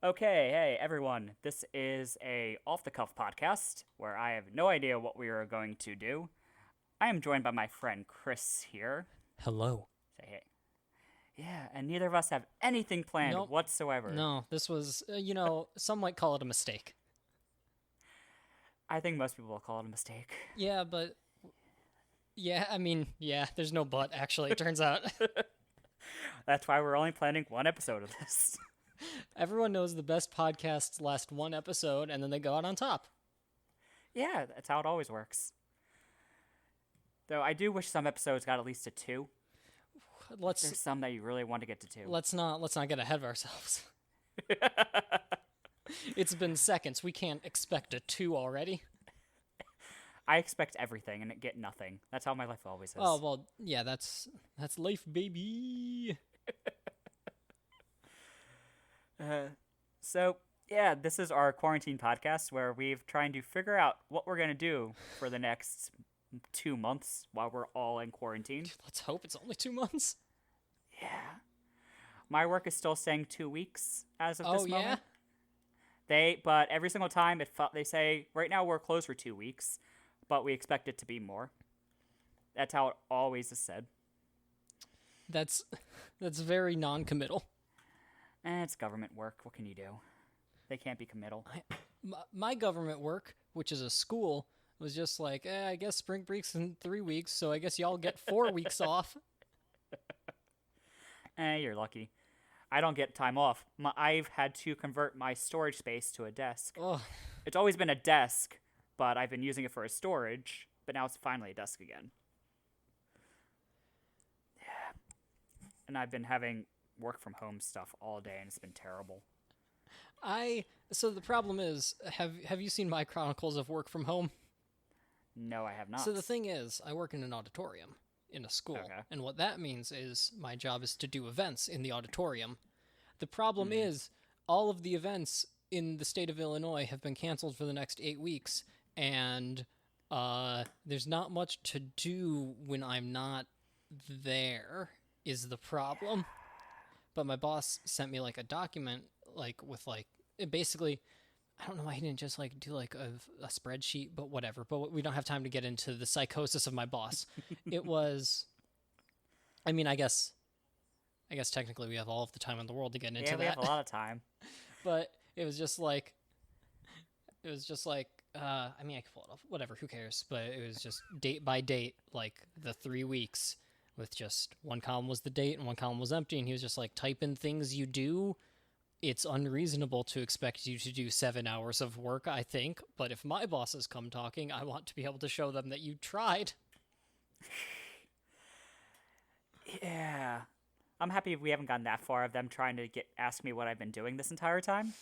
Okay, hey everyone. This is a off-the-cuff podcast where I have no idea what we are going to do. I am joined by my friend Chris here. Hello. Say hey. Yeah, and neither of us have anything planned Nope. whatsoever. No, this was, some might call it a mistake. I think most people will call it a mistake. Yeah, but, yeah, there's no but, actually, it turns out. That's why we're only planning one episode of this. Everyone knows the best podcasts last one episode, and then they go out on top. Yeah, that's how it always works. Though I do wish some episodes got at least a two. Let's There's some that you really want to get to two. let's not get ahead of ourselves. It's been seconds. We can't expect a 2 already. I expect everything and get nothing. That's how my life always is. Oh, well, yeah, that's life, baby. So, yeah, this is our quarantine podcast where we've trying to figure out what we're going to do for the next 2 months while we're all in quarantine. Let's hope it's only 2 months. Yeah. My work is still saying 2 weeks as of Oh, this yeah? moment. But every single time they say right now we're closed for 2 weeks, but we expect it to be more. That's how it always is said. That's that's very non-committal. And it's government work. What can you do? They can't be committal. My government work, which is a school, was just like, I guess spring break's in 3 weeks, so I guess y'all get 4 weeks off. You're lucky. I don't get time off. I've had to convert my storage space to a desk. Oh, It's always been a desk, but I've been using it for a storage, but now it's finally a desk again. And I've been having work from home stuff all day, and it's been terrible. so the problem is, have you seen my chronicles of work from home? No, I have not. So the thing is, I work in an auditorium in a school, Okay. and what that means is my job is to do events in the auditorium. The problem is, all of the events in the state of Illinois have been canceled for the next 8 weeks, and there's not much to do when I'm not there. Is the problem? But my boss sent me like a document, like with like it basically. I don't know why he didn't just like do like a spreadsheet, but whatever. But we don't have time to get into the psychosis of my boss. It was, I mean, I guess technically we have all of the time in the world to get into Yeah, we that. have a lot of time. But I mean, I could pull it off, whatever, who cares? But it was just date by date, like the 3 weeks, with just one column was the date and one column was empty, and he was just like, type in things you do. It's unreasonable to expect you to do 7 hours of work, I think, but if my bosses come talking, I want to be able to show them that you tried. Yeah. I'm happy we haven't gotten that far of them trying to ask me what I've been doing this entire time.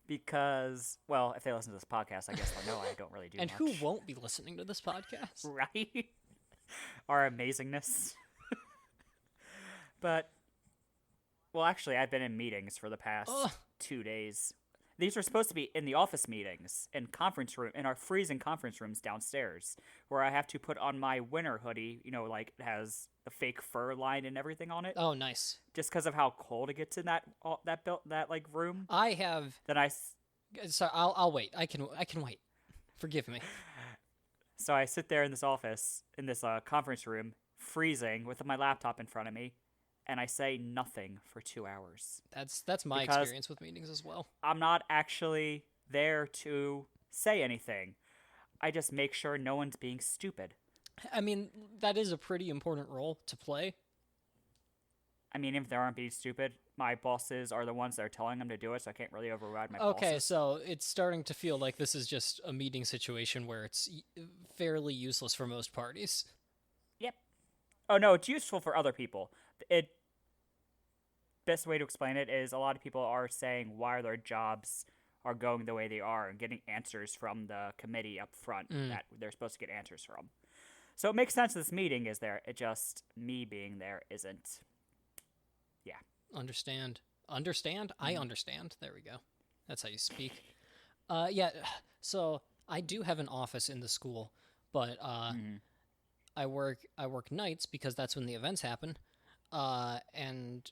Because, well, if they listen to this podcast, I guess they'll know I don't really do And much. who won't be listening to this podcast? Right? Our amazingness. But, well, actually, I've been in meetings for the past Ugh. 2 days. These were supposed to be in the office meetings, in our freezing conference rooms downstairs, where I have to put on my winter hoodie, like it has a fake fur line and everything on it, Oh, nice. just because of how cold it gets in that like room. I have. Then I Sorry, I'll wait. I can wait. Forgive me. So I sit there in this office, in this conference room, freezing with my laptop in front of me, and I say nothing for 2 hours. That's my Because experience with meetings as well. I'm not actually there to say anything. I just make sure no one's being stupid. I mean, that is a pretty important role to play. I mean, if they aren't being stupid, my bosses are the ones that are telling them to do it, so I can't really override my Okay, bosses. so it's starting to feel like this is just a meeting situation where it's fairly useless for most parties. Yep. Oh no, it's useful for other people. It best way to explain it is a lot of people are saying why their jobs are going the way they are and getting answers from the committee up front that they're supposed to get answers from. So it makes sense this meeting is there. It just me being there isn't. Yeah. Understand. Understand? I understand. There we go. That's how you speak. Yeah, so I do have an office in the school, but I work nights because that's when the events happen. And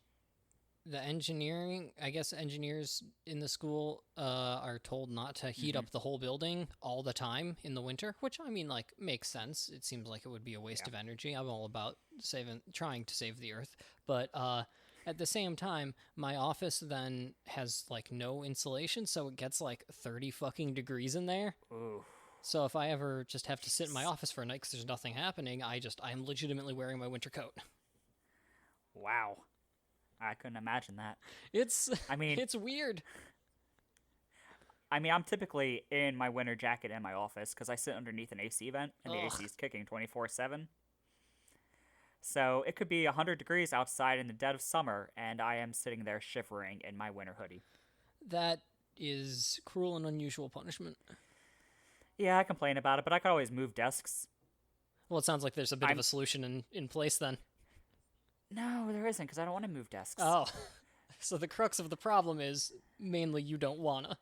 the engineering, I guess engineers in the school are told not to heat Hmm. up the whole building all the time in the winter, which I mean, like, makes sense. It seems like it would be a waste Yeah. of energy. I'm all about trying to save the earth, but at the same time, my office then has like no insulation, so it gets like 30 fucking degrees in there. Ooh. So if I ever just have to sit in my Jeez. office for a night because there's nothing happening, I'm legitimately wearing my winter coat. Wow. I couldn't imagine that. It's I mean, it's weird. I'm typically in my winter jacket in my office because I sit underneath an AC vent and the AC Ugh. is kicking 24/7. So it could be 100 degrees outside in the dead of summer, and I am sitting there shivering in my winter hoodie. That is cruel and unusual punishment. Yeah, I complain about it, but I could always move desks. Well, it sounds like there's a bit of I'm a solution in place then. No, there isn't because I don't want to move desks. Oh, so the crux of the problem is mainly you don't wanna.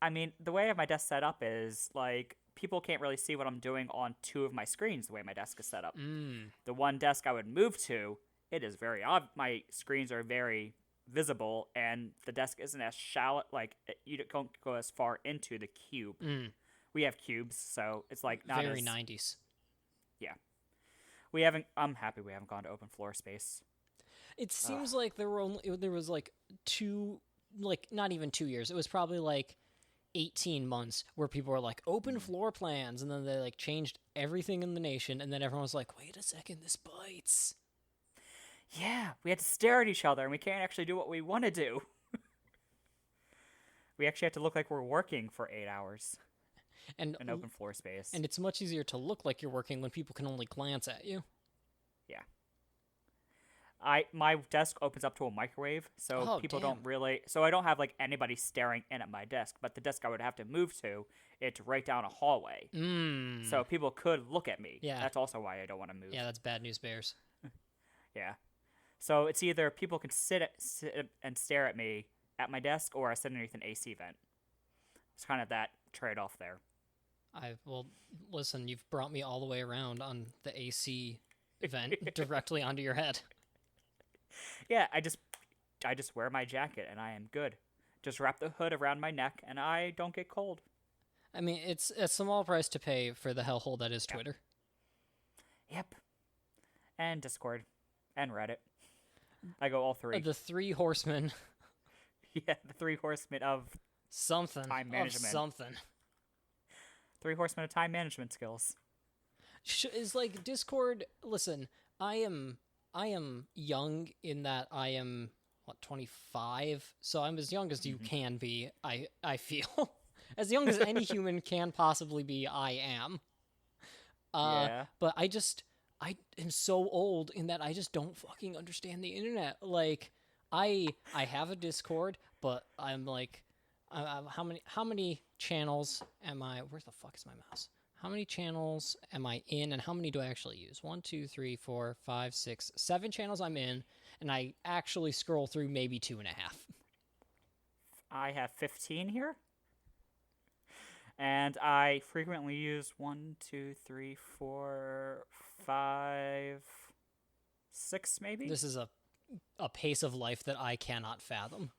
The way I have my desk set up is like people can't really see what I'm doing on two of my screens the way my desk is set up. Mm, The one desk I would move to, it is very odd. My screens are very visible, and the desk isn't as shallow. Like you don't go as far into the cube. mm. We have cubes, so it's like not Very as 90s. yeah. We haven't. I'm happy we haven't gone to open floor space. It Ugh. seems like there was like two, like not even 2 years. It was probably like 18 months where people were like open Mm. floor plans, and then they like changed everything in the nation, and then everyone was like, wait a second, this bites. Yeah, we had to stare at each other, and we can't actually do what we want to do. We actually have to look like we're working for 8 hours And in open floor space. and it's much easier to look like you're working when people can only glance at you. Yeah. My desk opens up to a microwave, so Oh, people don't damn. really. So I don't have like anybody staring in at my desk. But the desk I would have to move to, it's right down a hallway, Mmm. so people could look at me. Yeah. That's also why I don't want to move. Yeah, that's bad news bears. Yeah. So it's either people can sit and stare at me at my desk, or I sit underneath an AC vent. It's kind of that trade off there. Well, listen, you've brought me all the way around on the AC vent directly onto your head. Yeah, I just wear my jacket and I am good. Just wrap the hood around my neck and I don't get cold. I mean, it's a small price to pay for the hellhole that is Yep. Twitter. Yep. And Discord and Reddit. I go all three. The three horsemen, Yeah, the three horsemen of something time of management. something. Three horsemen of time management skills. Is like Discord. Listen, I am young in that I am what 25, so I'm as young as you Hmm. can be. I feel as young as any human can possibly be. I am. Yeah. But I am so old in that I just don't fucking understand the internet. Like I have a Discord, but I'm like, how many channels am I? Where the fuck is my mouse? How many channels am I in, and how many do I actually use? 1, 2, 3, 4, 5, 6, 7 channels I'm in, and I actually scroll through maybe two and a half. I have 15 here. And I frequently use 1, 2, 3, 4, 5, 6 maybe. This is a pace of life that I cannot fathom.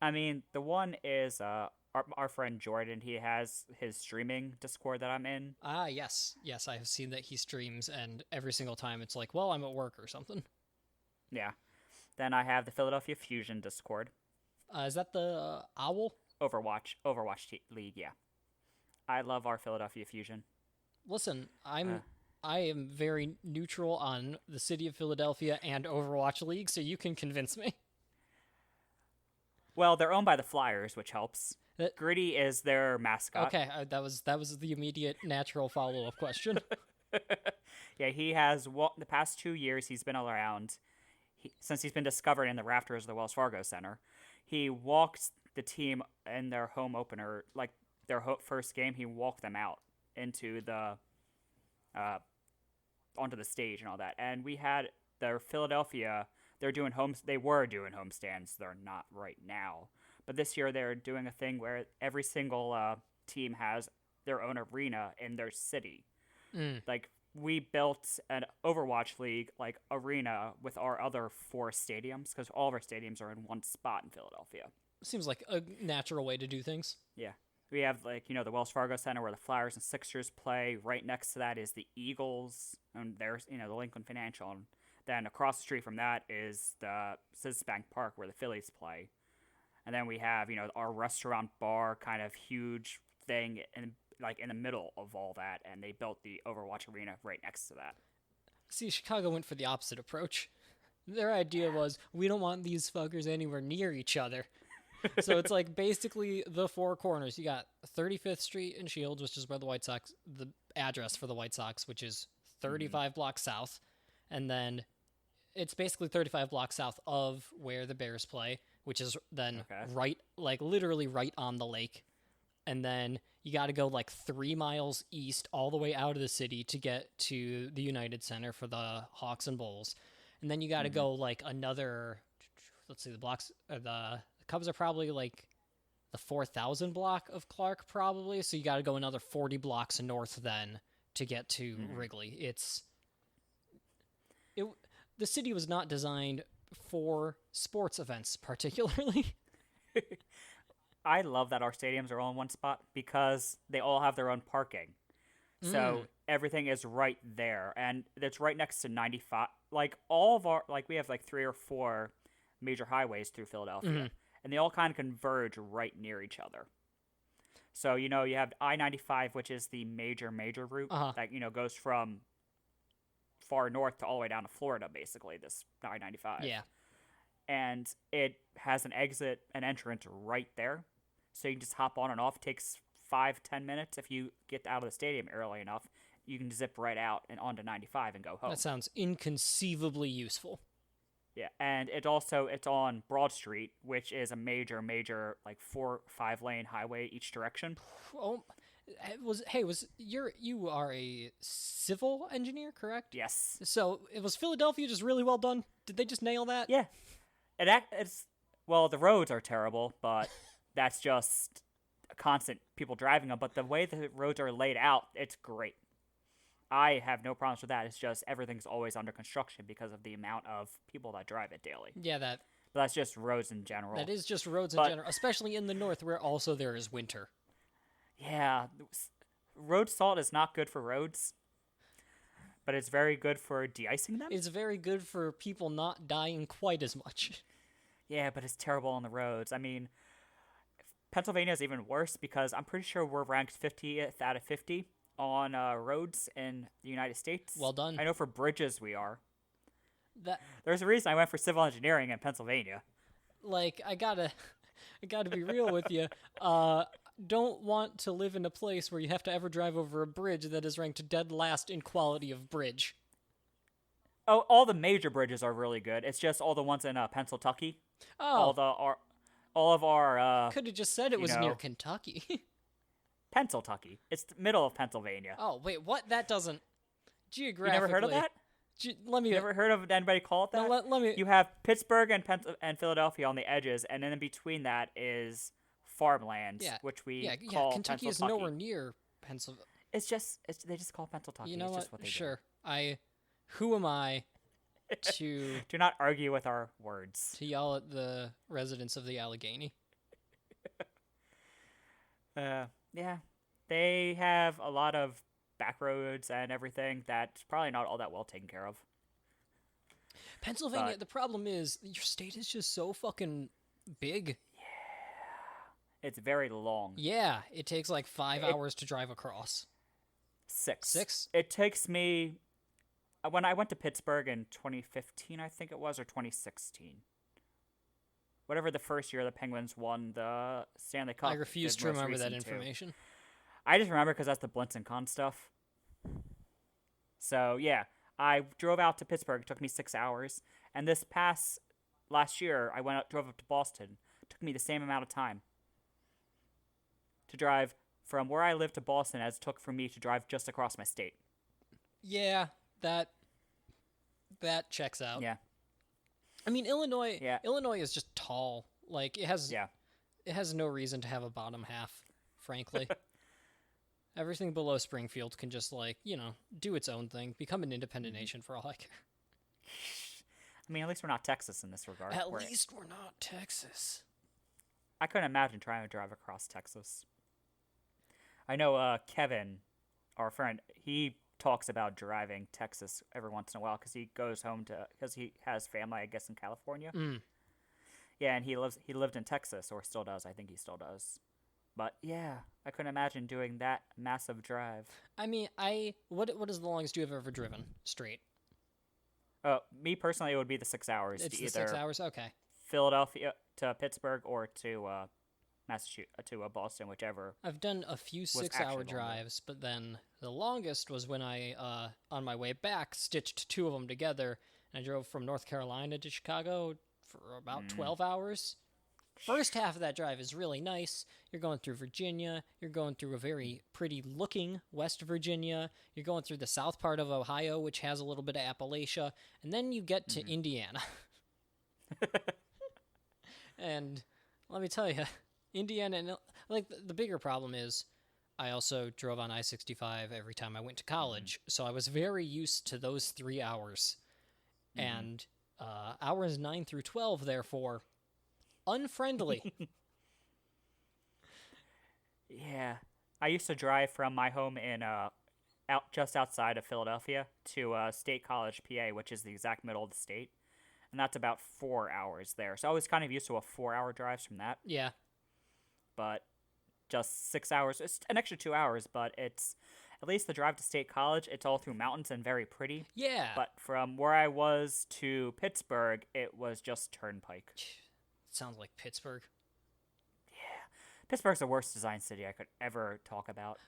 The one is our friend Jordan. He has his streaming Discord that I'm in. Ah, yes. Yes, I have seen that he streams, and every single time it's like, well, I'm at work or something. Yeah. Then I have the Philadelphia Fusion Discord. Is that the Owl? Overwatch League, yeah. I love our Philadelphia Fusion. Listen, Uh, I am very neutral on the city of Philadelphia and Overwatch League, so you can convince me. well, they're owned by the Flyers, which helps. That- Gritty is their mascot. Okay, that was the immediate natural follow-up question. Yeah, he has the past 2 years he's been around. Since he's been discovered in the rafters of the Wells Fargo Center, he walked the team in their home opener, like their first game. He walked them out into the onto the stage and all that. And we had their Philadelphia. They were doing homestands. They're not right now. But this year they're doing a thing where every single team has their own arena in their city. Mm. Like we built an Overwatch League like arena with our other four stadiums because all of our stadiums are in one spot in Philadelphia. Seems like a natural way to do things. Yeah. We have like, the Wells Fargo Center where the Flyers and Sixers play. Right next to that is the Eagles, and there's, the Lincoln Financial. And then across the street from that is the Citizens Bank Park where the Phillies play. And then we have, our restaurant bar kind of huge thing in the middle of all that, and they built the Overwatch arena right next to that. See, Chicago went for the opposite approach. Their idea was, we don't want these fuckers anywhere near each other. So it's like basically the four corners. You got 35th Street and Shields, which is where the White Sox, the address for the White Sox, which is 35 blocks south. And then it's basically 35 blocks south of where the Bears play, which is then right, like literally right on the lake. And then you got to go like 3 miles east all the way out of the city to get to the United Center for the Hawks and Bulls. And then you got to go like another, let's see, the Cubs are probably like the 4,000 block of Clark probably. So you got to go another 40 blocks north then to get to Wrigley. The city was not designed for sports events particularly. I love that our stadiums are all in one spot because they all have their own parking. So everything is right there, and it's right next to 95. Like all of our, like we have like 3 or 4 major highways through Philadelphia, and they all kind of converge right near each other. So, you have I-95, which is the major route that, goes from far north to all the way down to Florida, basically, this I-95. Yeah. And it has an exit and entrance right there. So you can just hop on and off. It takes 5-10 minutes if you get out of the stadium early enough. You can zip right out and onto 95 and go home. That sounds inconceivably useful. Yeah, and it's on Broad Street, which is a major like 4-5 lane highway each direction. Oh, you are a civil engineer, correct? Yes. So was Philadelphia just really well done? Did they just nail that? Yeah. The roads are terrible, but that's just a constant people driving them. But the way the roads are laid out, it's great. I have no problems with that. It's just everything's always under construction because of the amount of people that drive it daily. Yeah, But that's just roads in general. that is just roads in general, especially in the north where also there is winter. Yeah, road salt is not good for roads, but it's very good for de-icing them. It's very good for people not dying quite as much. Yeah, but it's terrible on the roads. I mean, Pennsylvania is even worse because I'm pretty sure we're ranked 50th out of 50 on roads in the United States. Well done. I know for bridges we are. That There's a reason I went for civil engineering in Pennsylvania. like I gotta be real with you. Don't want to live in a place where you have to ever drive over a bridge that is ranked dead last in quality of bridge. Oh, all the major bridges are really good. It's just all the ones in Pennsylvania. Oh, All of our could have just said it was near Kentucky. Pennsylvania. It's the middle of Pennsylvania. Oh wait, what? That doesn't geographically. You never heard of that? Let me. You ever heard of anybody call it that? No, let me. You have Pittsburgh and Philadelphia on the edges, and then in between that is farmland, which we call Kentucky is nowhere near Pennsylvania. They just call Pennsylvania. You know it's what? Just what they Sure. Who am I to do not argue with our words? To yell at the residents of the Allegheny? Yeah, they have a lot of back roads and everything that's probably not all that well taken care of. Pennsylvania, the problem is your state is just so fucking big. Yeah. It's very long. Yeah, it takes like 5 hours to drive across. 6. 6? It takes me... When I went to Pittsburgh in 2015, I think it was, or 2016. Whatever the first year the Penguins won the Stanley Cup. I refuse to remember that information. I just remember because that's the Blintz and Con stuff. So, yeah. I drove out to Pittsburgh. It took me 6 hours. And last year, I drove up to Boston. It took me the same amount of time to drive from where I live to Boston as it took for me to drive just across my state. Yeah, that checks out. Yeah. I mean, Illinois is just tall. Like, it has no reason to have a bottom half, frankly. Everything below Springfield can just, like, do its own thing, become an independent nation for all I care. I mean, at least we're not Texas in this regard. At least we're not Texas. I couldn't imagine trying to drive across Texas. I know Kevin, our friend, he talks about driving Texas every once in a while because he goes home because he has family, I guess, in California. Mm. Yeah, and he lived in Texas, or still does. I think he still does. But yeah, I couldn't imagine doing that massive drive. I mean, what is the longest you have ever driven straight? Me personally, it would be the 6 hours. It's to the either 6 hours. Okay. Philadelphia to Pittsburgh or to Massachusetts to Boston, whichever. I've done a few 6-hour drives, but then the longest was when I, on my way back, stitched two of them together, and I drove from North Carolina to Chicago for about 12 hours. First half of that drive is really nice. You're going through Virginia. You're going through a very pretty-looking West Virginia. You're going through the south part of Ohio, which has a little bit of Appalachia. And then you get to Indiana. And let me tell you, Indiana, like, the bigger problem is I also drove on I-65 every time I went to college. So I was very used to those 3 hours. And hours 9 through 12, therefore, unfriendly. Yeah, I used to drive from my home in just outside of Philadelphia to State College, PA, which is the exact middle of the state, and that's about 4 hours there. So I was kind of used to a 4-hour drive from that. Yeah, but just 6 hours. It's an extra 2 hours, but it's at least the drive to State College. It's all through mountains and very pretty. yeah. But from where I was to Pittsburgh, it was just turnpike. Sounds like Pittsburgh. Pittsburgh's the worst design city I could ever talk about.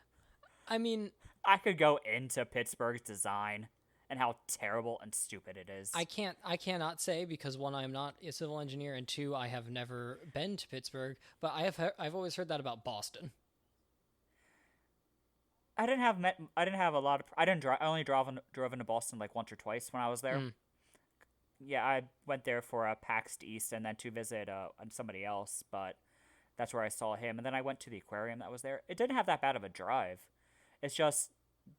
I mean, I could go into Pittsburgh's design and how terrible and stupid it is. I cannot say because one, I am not a civil engineer, and two, I have never been to Pittsburgh. But I've always heard that about Boston. I didn't have a lot of. I didn't drive. I only drove into Boston like once or twice when I was there. Yeah, I went there for a PAX East and then to visit somebody else, but that's where I saw him. And then I went to the aquarium that was there. It didn't have that bad of a drive. It's just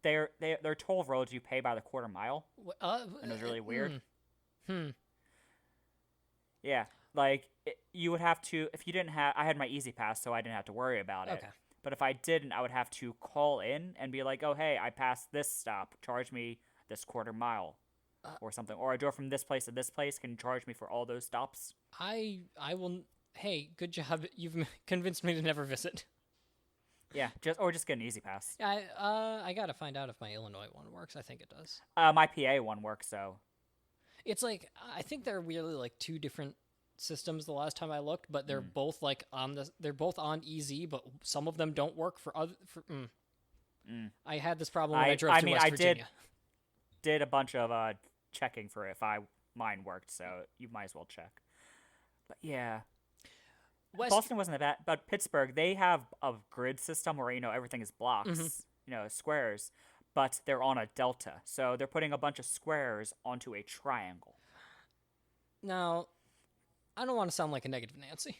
they're toll roads you pay by the quarter mile, and it was really weird. Yeah, like you would have to if you didn't have. I had my Easy Pass, so I didn't have to worry about it. Okay. But if I didn't, I would have to call in and be like, "Oh, hey, I passed this stop. Charge me this quarter mile." Or something, or I drove from this place to this place. Can you charge me for all those stops? I will. Hey, good job. You've convinced me to never visit. Yeah, just get an Easy Pass. I gotta find out if my Illinois one works. I think it does. My PA one works, so It's like I think they're really like two different systems. The last time I looked, but they're both like they're both on EZ, but some of them don't work for other. I had this problem when I drove to West Virginia. Did a bunch of checking for if mine worked, so you might as well check. But yeah, Boston wasn't that bad, but Pittsburgh, they have a grid system where everything is blocks, squares, but they're on a delta, so they're putting a bunch of squares onto a triangle. Now, I don't want to sound like a negative Nancy,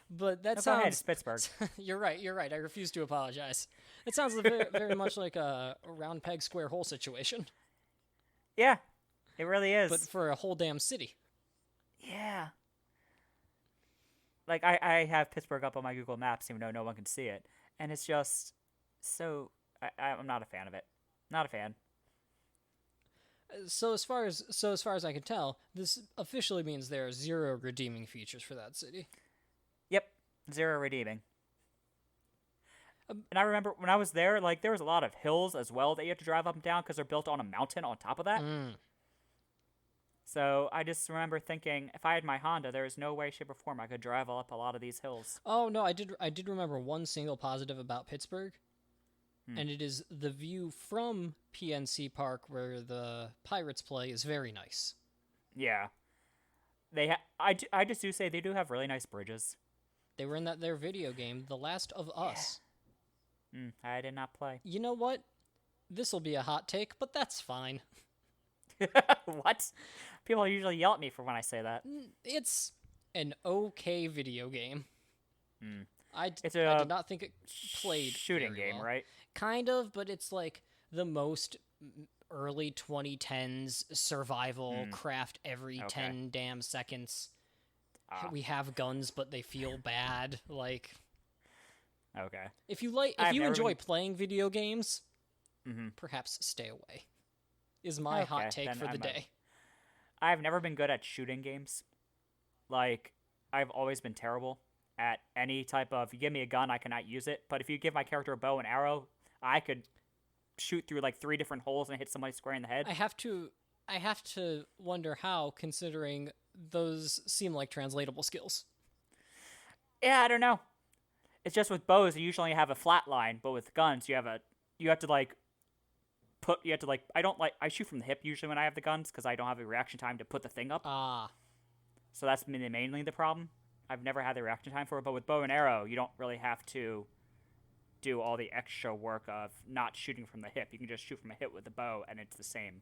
but that Go sounds. ahead, it's Pittsburgh. You're right. I refuse to apologize. It sounds very, very much like a round peg square hole situation. Yeah, it really is. But for a whole damn city. Yeah. Like, I have Pittsburgh up on my Google Maps, even though no one can see it. And it's just so... I'm not a fan of it. Not a fan. So as far as I can tell, this officially means there are 0 redeeming features for that city. Yep. 0 redeeming. And I remember when I was there, like, there was a lot of hills as well that you have to drive up and down because they're built on a mountain on top of that. So I just remember thinking, if I had my Honda, there is no way, shape, or form I could drive up a lot of these hills. Oh, no, I did remember one single positive about Pittsburgh, and it is the view from PNC Park where the Pirates play is very nice. Yeah. I just do say they do have really nice bridges. They were in their video game, The Last of Us. I did not play. You know what? This will be a hot take, but that's fine. What? People usually yell at me for when I say that. It's an okay video game. It's I did a not think it played shooting very game, well. right? Kind of, but it's like the most early 2010s survival Mm, craft every okay. 10 damn seconds. Ah, We have guns, but they feel bad. Like, okay. if I've you never enjoy been. playing video games, Hmm. perhaps stay away. Is my hot Okay, take then for the day. I've never been good at shooting games. Like, I've always been terrible at any type of. You give me a gun, I cannot use it. But if you give my character a bow and arrow, I could shoot through like 3 different holes and hit somebody square in the head. I have to I have to wonder how, considering those seem like translatable skills. Yeah, I don't know. It's just with bows, you usually have a flat line, but with guns, you have to like I don't like I shoot from the hip usually when I have the guns because I don't have a reaction time to put the thing up. Ah, So that's mainly the problem. I've never had the reaction time for it, but with bow and arrow, you don't really have to do all the extra work of not shooting from the hip. You can just shoot from a hip with the bow, and it's the same.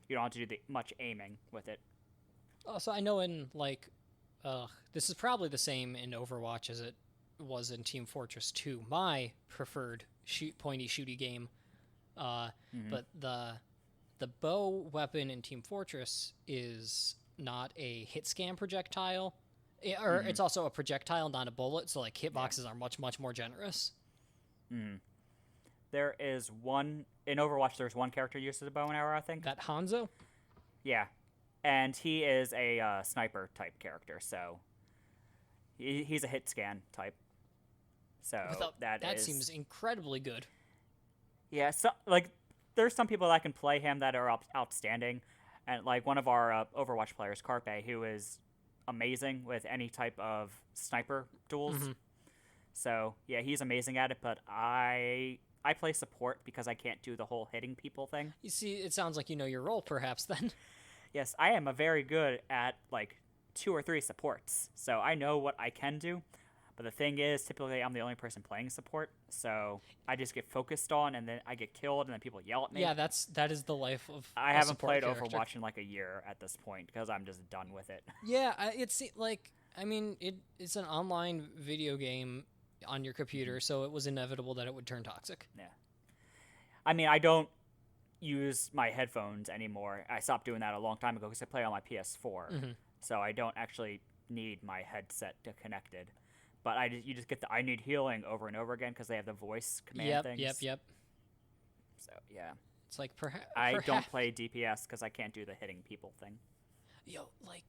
You don't have to do much aiming with it. so I know in like, this is probably the same in Overwatch as it was in Team Fortress 2, my preferred pointy shooty game. But the bow weapon in Team Fortress is not a hit scan projectile, or it's also a projectile, not a bullet. So like hitboxes are much more generous. There is one in Overwatch. There's one character who uses a bow and arrow, I think. That Hanzo, Yeah, and he is a sniper type character, so he's a hit scan type. So that seems incredibly good. yeah. So like, there's some people that can play him that are outstanding, and like one of our Overwatch players, Carpe, who is amazing with any type of sniper duels. So yeah, he's amazing at it. But I play support because I can't do the whole hitting people thing. You see, it sounds like you know your role, perhaps then. Yes, I am a very good at like 2 or 3 supports, so I know what I can do. But the thing is, typically I'm the only person playing support, so I just get focused on, and then I get killed, and then people yell at me. Yeah, that is the life of I a haven't support played character. Overwatch in like a year at this point because I'm just done with it. Yeah, it's like, I mean, it's an online video game on your computer, so it was inevitable that it would turn toxic. Yeah, I mean, I don't use my headphones anymore. I stopped doing that a long time ago because I play on my PS4, so I don't actually need my headset to connected. But you just get the I need healing over and over again because they have the voice command things. Yep. So yeah, It's like perhaps I don't play DPS because I can't do the hitting people thing. Yo, like,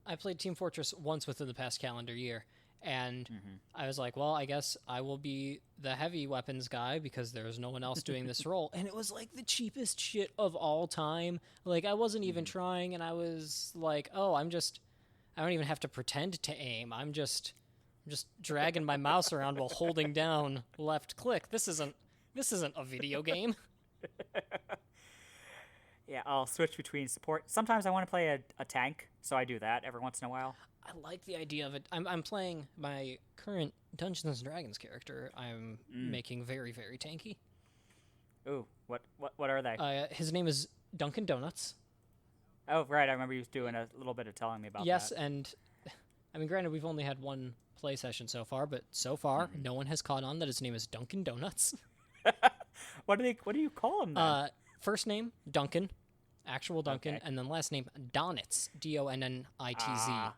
I played Team Fortress once within the past calendar year, and I was like, well, I guess I will be the heavy weapons guy because there's no one else doing this role. And it was like the cheapest shit of all time. Like, I wasn't even trying, and I was like, oh, I don't even have to pretend to aim. I'm just dragging my mouse around while holding down left click. This isn't a video game. Yeah, I'll switch between support. Sometimes I want to play a tank, so I do that every once in a while. I like the idea of it. I'm playing my current Dungeons and Dragons character. I'm making very, very tanky. Ooh, what are they? His name is Dunkin' Donuts. Oh, right, I remember you doing a little bit of telling me about Yes, that. and I mean, granted, we've only had one play session so far, but so far, no one has caught on that his name is Dunkin' Donuts. What do you call him then? First name Duncan, actual Duncan, Okay. and then last name Donitz, Donnitz. Ah.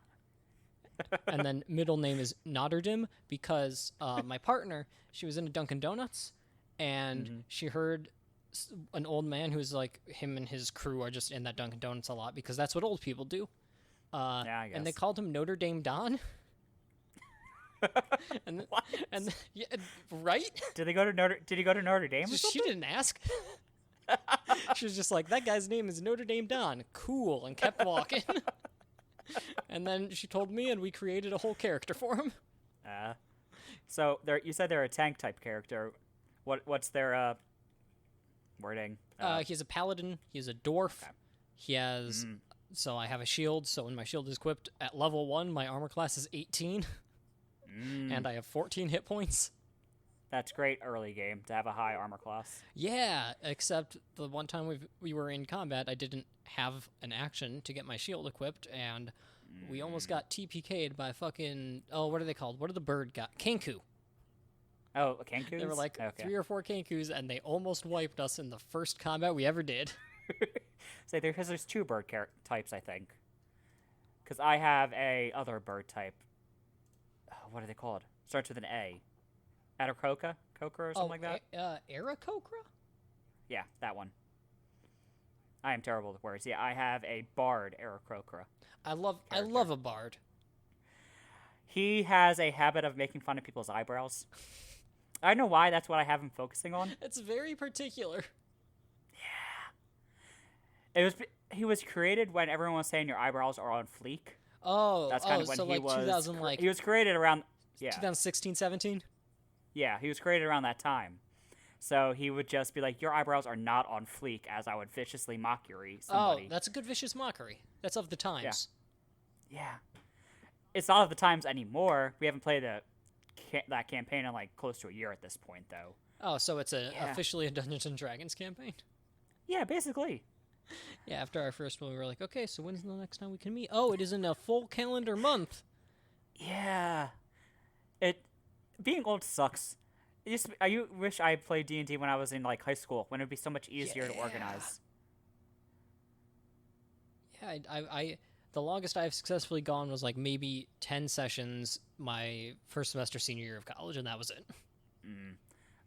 And then middle name is Notterdam because my partner, she was into Dunkin' Donuts, and she heard an old man who's like, him and his crew are just in that Dunkin' Donuts a lot because that's what old people do. Yeah, I guess. And they called him Notre Dame Don. And What? and yeah, right? Did he go to Notre Dame or She something? didn't ask. She was just like, that guy's name is Notre Dame Don. Cool, and kept walking. And then she told me, and we created a whole character for him. So you said they're a tank type character. What's their wording? He's a paladin. He's a dwarf. Okay. He has. So I have a shield. So when my shield is equipped at level 1, my armor class is 18, and I have 14 hit points. That's great early game to have a high armor class. Yeah, except the one time we were in combat, I didn't have an action to get my shield equipped, and We almost got TPK'd by fucking, oh, what are they called? What are the bird guys? Kenku. Oh, Kenkus? There were like Okay. 3 or 4 Kenkus, and they almost wiped us in the first combat we ever did. Say because there's two bird types, I think. Because I have a other bird type. What are they called? Starts with an A. Aarakocra? Coca or something like that? Aarakocra? Yeah, that one. I am terrible with words. Yeah, I have a bard Aarakocra. I love a bard. He has a habit of making fun of people's eyebrows. I don't know why. That's what I have him focusing on. It's very particular. He was created when everyone was saying your eyebrows are on fleek. Oh, That's kind of when so he like was. 2000, like He was created around. Yeah. 2016, 17. Yeah, he was created around that time. So he would just be like, your eyebrows are not on fleek, as I would viciously mockery somebody. Oh, that's a good vicious mockery. That's of the times. Yeah. It's not of the times anymore. We haven't played that campaign in like close to a year at this point, though. Oh, so it's Yeah. officially a Dungeons and Dragons campaign? Yeah, basically. Yeah, after our first one, we were like, okay, so when's the next time we can meet? Oh, it is in a full calendar month. Yeah. Being old sucks. I wish I played D&D when I was in like high school, when it would be so much easier to organize. Yeah, I the longest I've successfully gone was like maybe 10 sessions my first semester senior year of college, and that was it.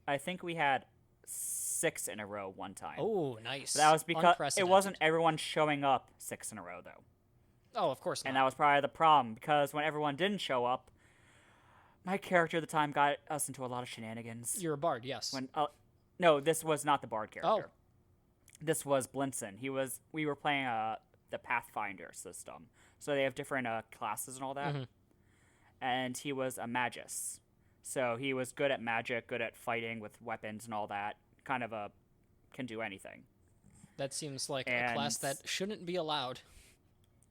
I think we had 6 in a row one time. Oh, nice. But that was because it Unprecedented. wasn't everyone showing up 6 in a row, though. Oh, of course not. And that was probably the problem, because when everyone didn't show up, my character at the time got us into a lot of shenanigans. You're a bard, yes. No, this was not the bard character. Oh. This was Blinson. We were playing the Pathfinder system, so they have different classes and all that. Mm-hmm. And he was a magus, so he was good at magic, good at fighting with weapons and all that. Kind of can do anything. That seems like a class that shouldn't be allowed.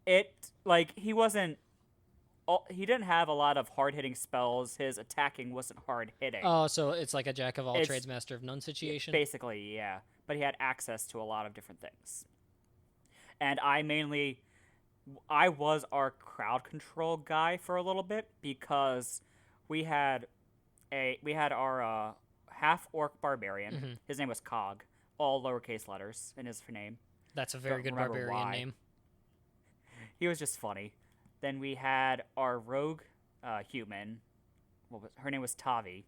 He wasn't. He didn't have a lot of hard-hitting spells. His attacking wasn't hard-hitting. Oh, so it's like a jack of all trades, master of none situation? Basically, yeah. But he had access to a lot of different things. And I was our crowd control guy for a little bit, because we had our half-orc barbarian. Mm-hmm. His name was Cog, all lowercase letters in his name. That's a very Don't good remember barbarian why. name. He was just funny. Then we had our rogue human. Her name was Tavi.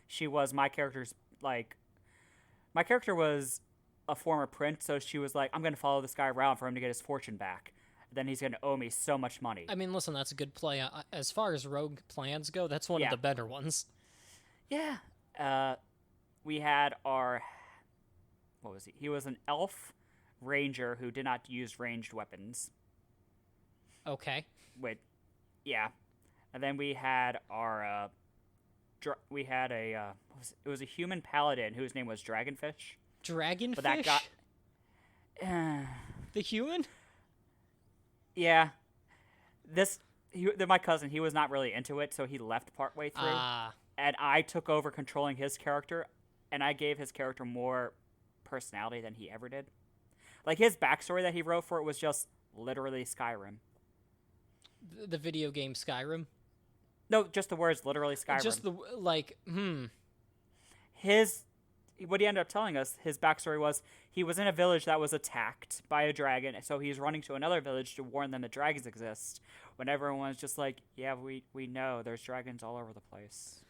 She was my character's, my character was a former prince, so she was like, I'm going to follow this guy around for him to get his fortune back. Then he's going to owe me so much money. I mean, listen, that's a good play. As far as rogue plans go, that's one of the better ones. Yeah. We had our... What was he? He was an elf ranger who did not use ranged weapons. Okay. Yeah. And then we had our... it was a human paladin whose name was Dragonfish. Dragonfish? But that got... The human? Yeah. My cousin, he was not really into it, so he left partway through. And I took over controlling his character, and I gave his character more personality than he ever did. Like, his backstory that he wrote for it was just literally Skyrim. The video game Skyrim? No, just the words literally Skyrim. Just What he ended up telling us, his backstory was, he was in a village that was attacked by a dragon, so he's running to another village to warn them that dragons exist, when everyone's just like, yeah, we know, there's dragons all over the place.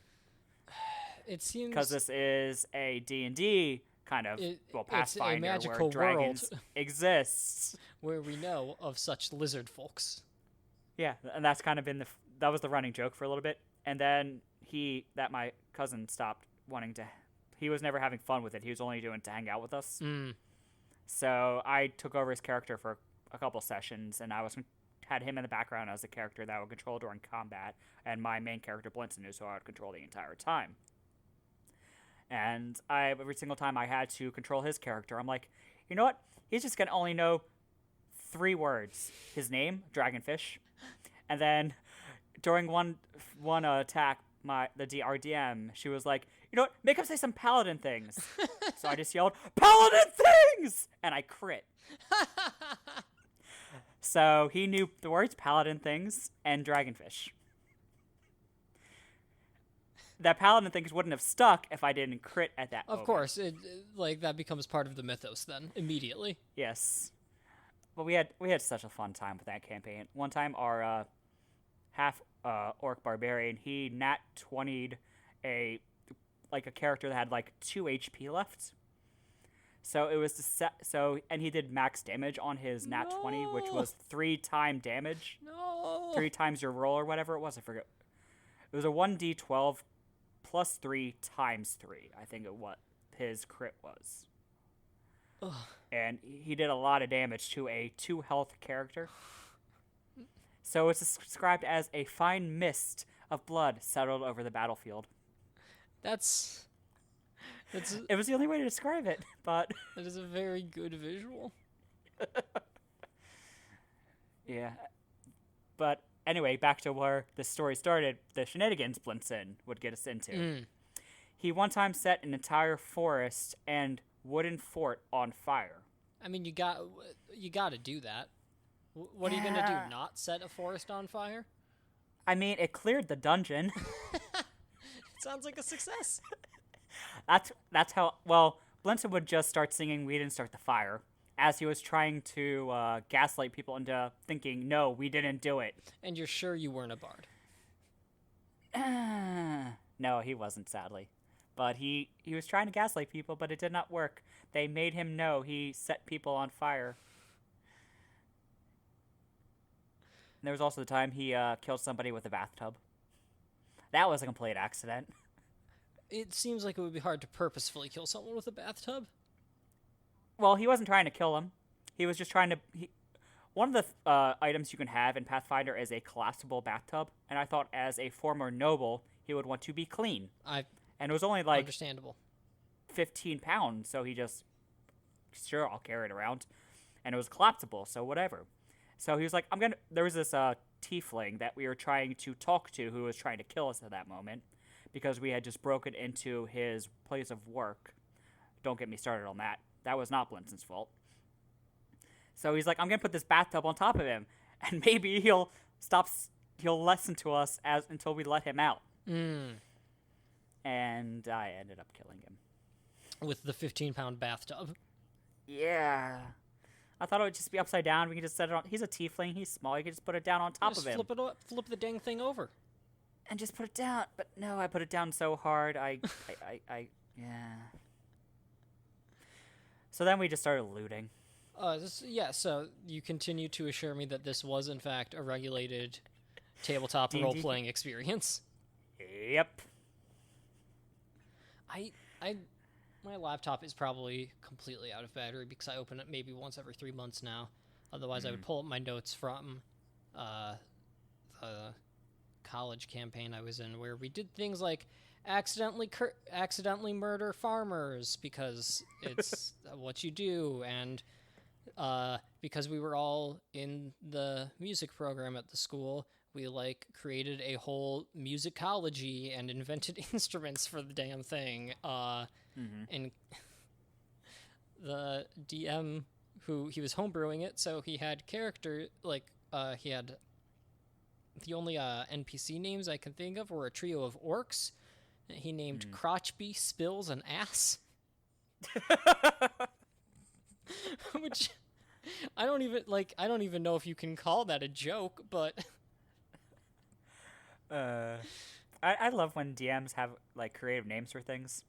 It seems... Because this is a D&D kind of, Pathfinder, it's a magical where dragons world exist. where we know of such lizard folks. Yeah, and that's kind of been that was the running joke for a little bit. And then my cousin stopped wanting to... He was never having fun with it. He was only doing it to hang out with us. So I took over his character for a couple sessions, and had him in the background as a character that I would control during combat, and my main character, Blinson, is who I would control the entire time. And every single time I had to control his character, I'm like, you know what? He's just going to only know 3 words. His name, Dragonfish. And then during one attack, our DM, she was like, you know what? Make him say some paladin things. So I just yelled, Paladin things! And I crit. So he knew the words paladin things and dragonfish. That paladin things wouldn't have stuck if I didn't crit at that Of moment. course, like that becomes part of the mythos then immediately. Yes. But we had such a fun time with that campaign. One time, our half orc barbarian, he nat 20'd a character that had like 2 HP left. So it was and he did max damage on his nat 20, which was 3 time damage. No. 3 times your roll or whatever it was. I forget. It was a 1d12 plus 3 times 3. I think what his crit was. Ugh. And he did a lot of damage to a 2 health character. So it's described as a fine mist of blood settled over the battlefield. That's It was the only way to describe it, but that is a very good visual. yeah. But anyway, back to where the story started. The shenanigans Blinson would get us into. He one time set an entire forest and wooden fort on fire. I mean, you got to do that. What are you gonna do? Not set a forest on fire? I mean, it cleared the dungeon. Sounds like a success. That's how. Well, Blinson would just start singing "We Didn't Start the Fire" as he was trying to gaslight people into thinking, "No, we didn't do it." And you're sure you weren't a bard? No, he wasn't, sadly. But he was trying to gaslight people, but it did not work. They made him know he set people on fire. And there was also the time he killed somebody with a bathtub. That was a complete accident. It seems like it would be hard to purposefully kill someone with a bathtub. Well, he wasn't trying to kill him. He was just trying to... One of the items you can have in Pathfinder is a collapsible bathtub, and I thought as a former noble, he would want to be clean. And it was only like Understandable. 15 pounds, so he just... Sure, I'll carry it around. And it was collapsible, so whatever. So he was like, There was this tiefling that we were trying to talk to who was trying to kill us at that moment because we had just broken into his place of work. Don't get me started on that. That was not Blinson's fault. So he's like, I'm going to put this bathtub on top of him, and maybe he'll listen to us until we let him out. And I ended up killing him. With the 15-pound bathtub. Yeah. I thought it would just be upside down. We can just set it on. He's a tiefling. He's small. You can just put it down on top of him. Flip the dang thing over. And just put it down. But no, I put it down so hard. Yeah. So then we just started looting. So you continue to assure me that this was, in fact, a regulated tabletop D&D role-playing experience. Yep. My laptop is probably completely out of battery because I open it maybe once every 3 months now. Otherwise, I would pull up my notes from the college campaign I was in, where we did things like accidentally murder farmers because it's what you do, and because we were all in the music program at the school, we created a whole musicology and invented instruments for the damn thing. And the DM, he was homebrewing it, so he had character he had the only NPC names I can think of were a trio of orcs. He named Crotchby, Spills, and Ass. Which I don't even know if you can call that a joke, but I love when DMs have creative names for things.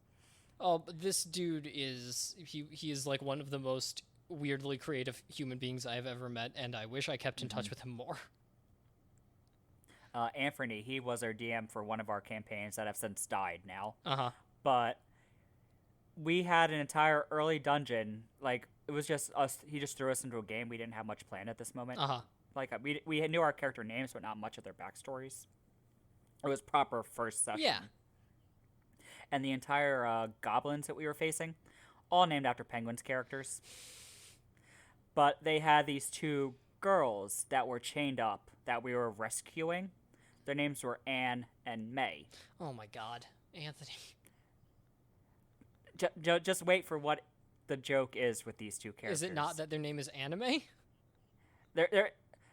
Oh, but this dude is he is one of the most weirdly creative human beings I've ever met, and I wish I kept in touch with him more. Anthony, he was our DM for one of our campaigns that have since died now. But we had an entire early dungeon. It was just us. He just threw us into a game. We didn't have much planned at this moment. We knew our character names, but not much of their backstories. It was proper first session. Yeah. And the entire goblins that we were facing, all named after Penguin's characters. But they had these 2 girls that were chained up that we were rescuing. Their names were Anne and May. Oh my God, Anthony. Just wait for what the joke is with these 2 characters. Is it not that their name is Anime?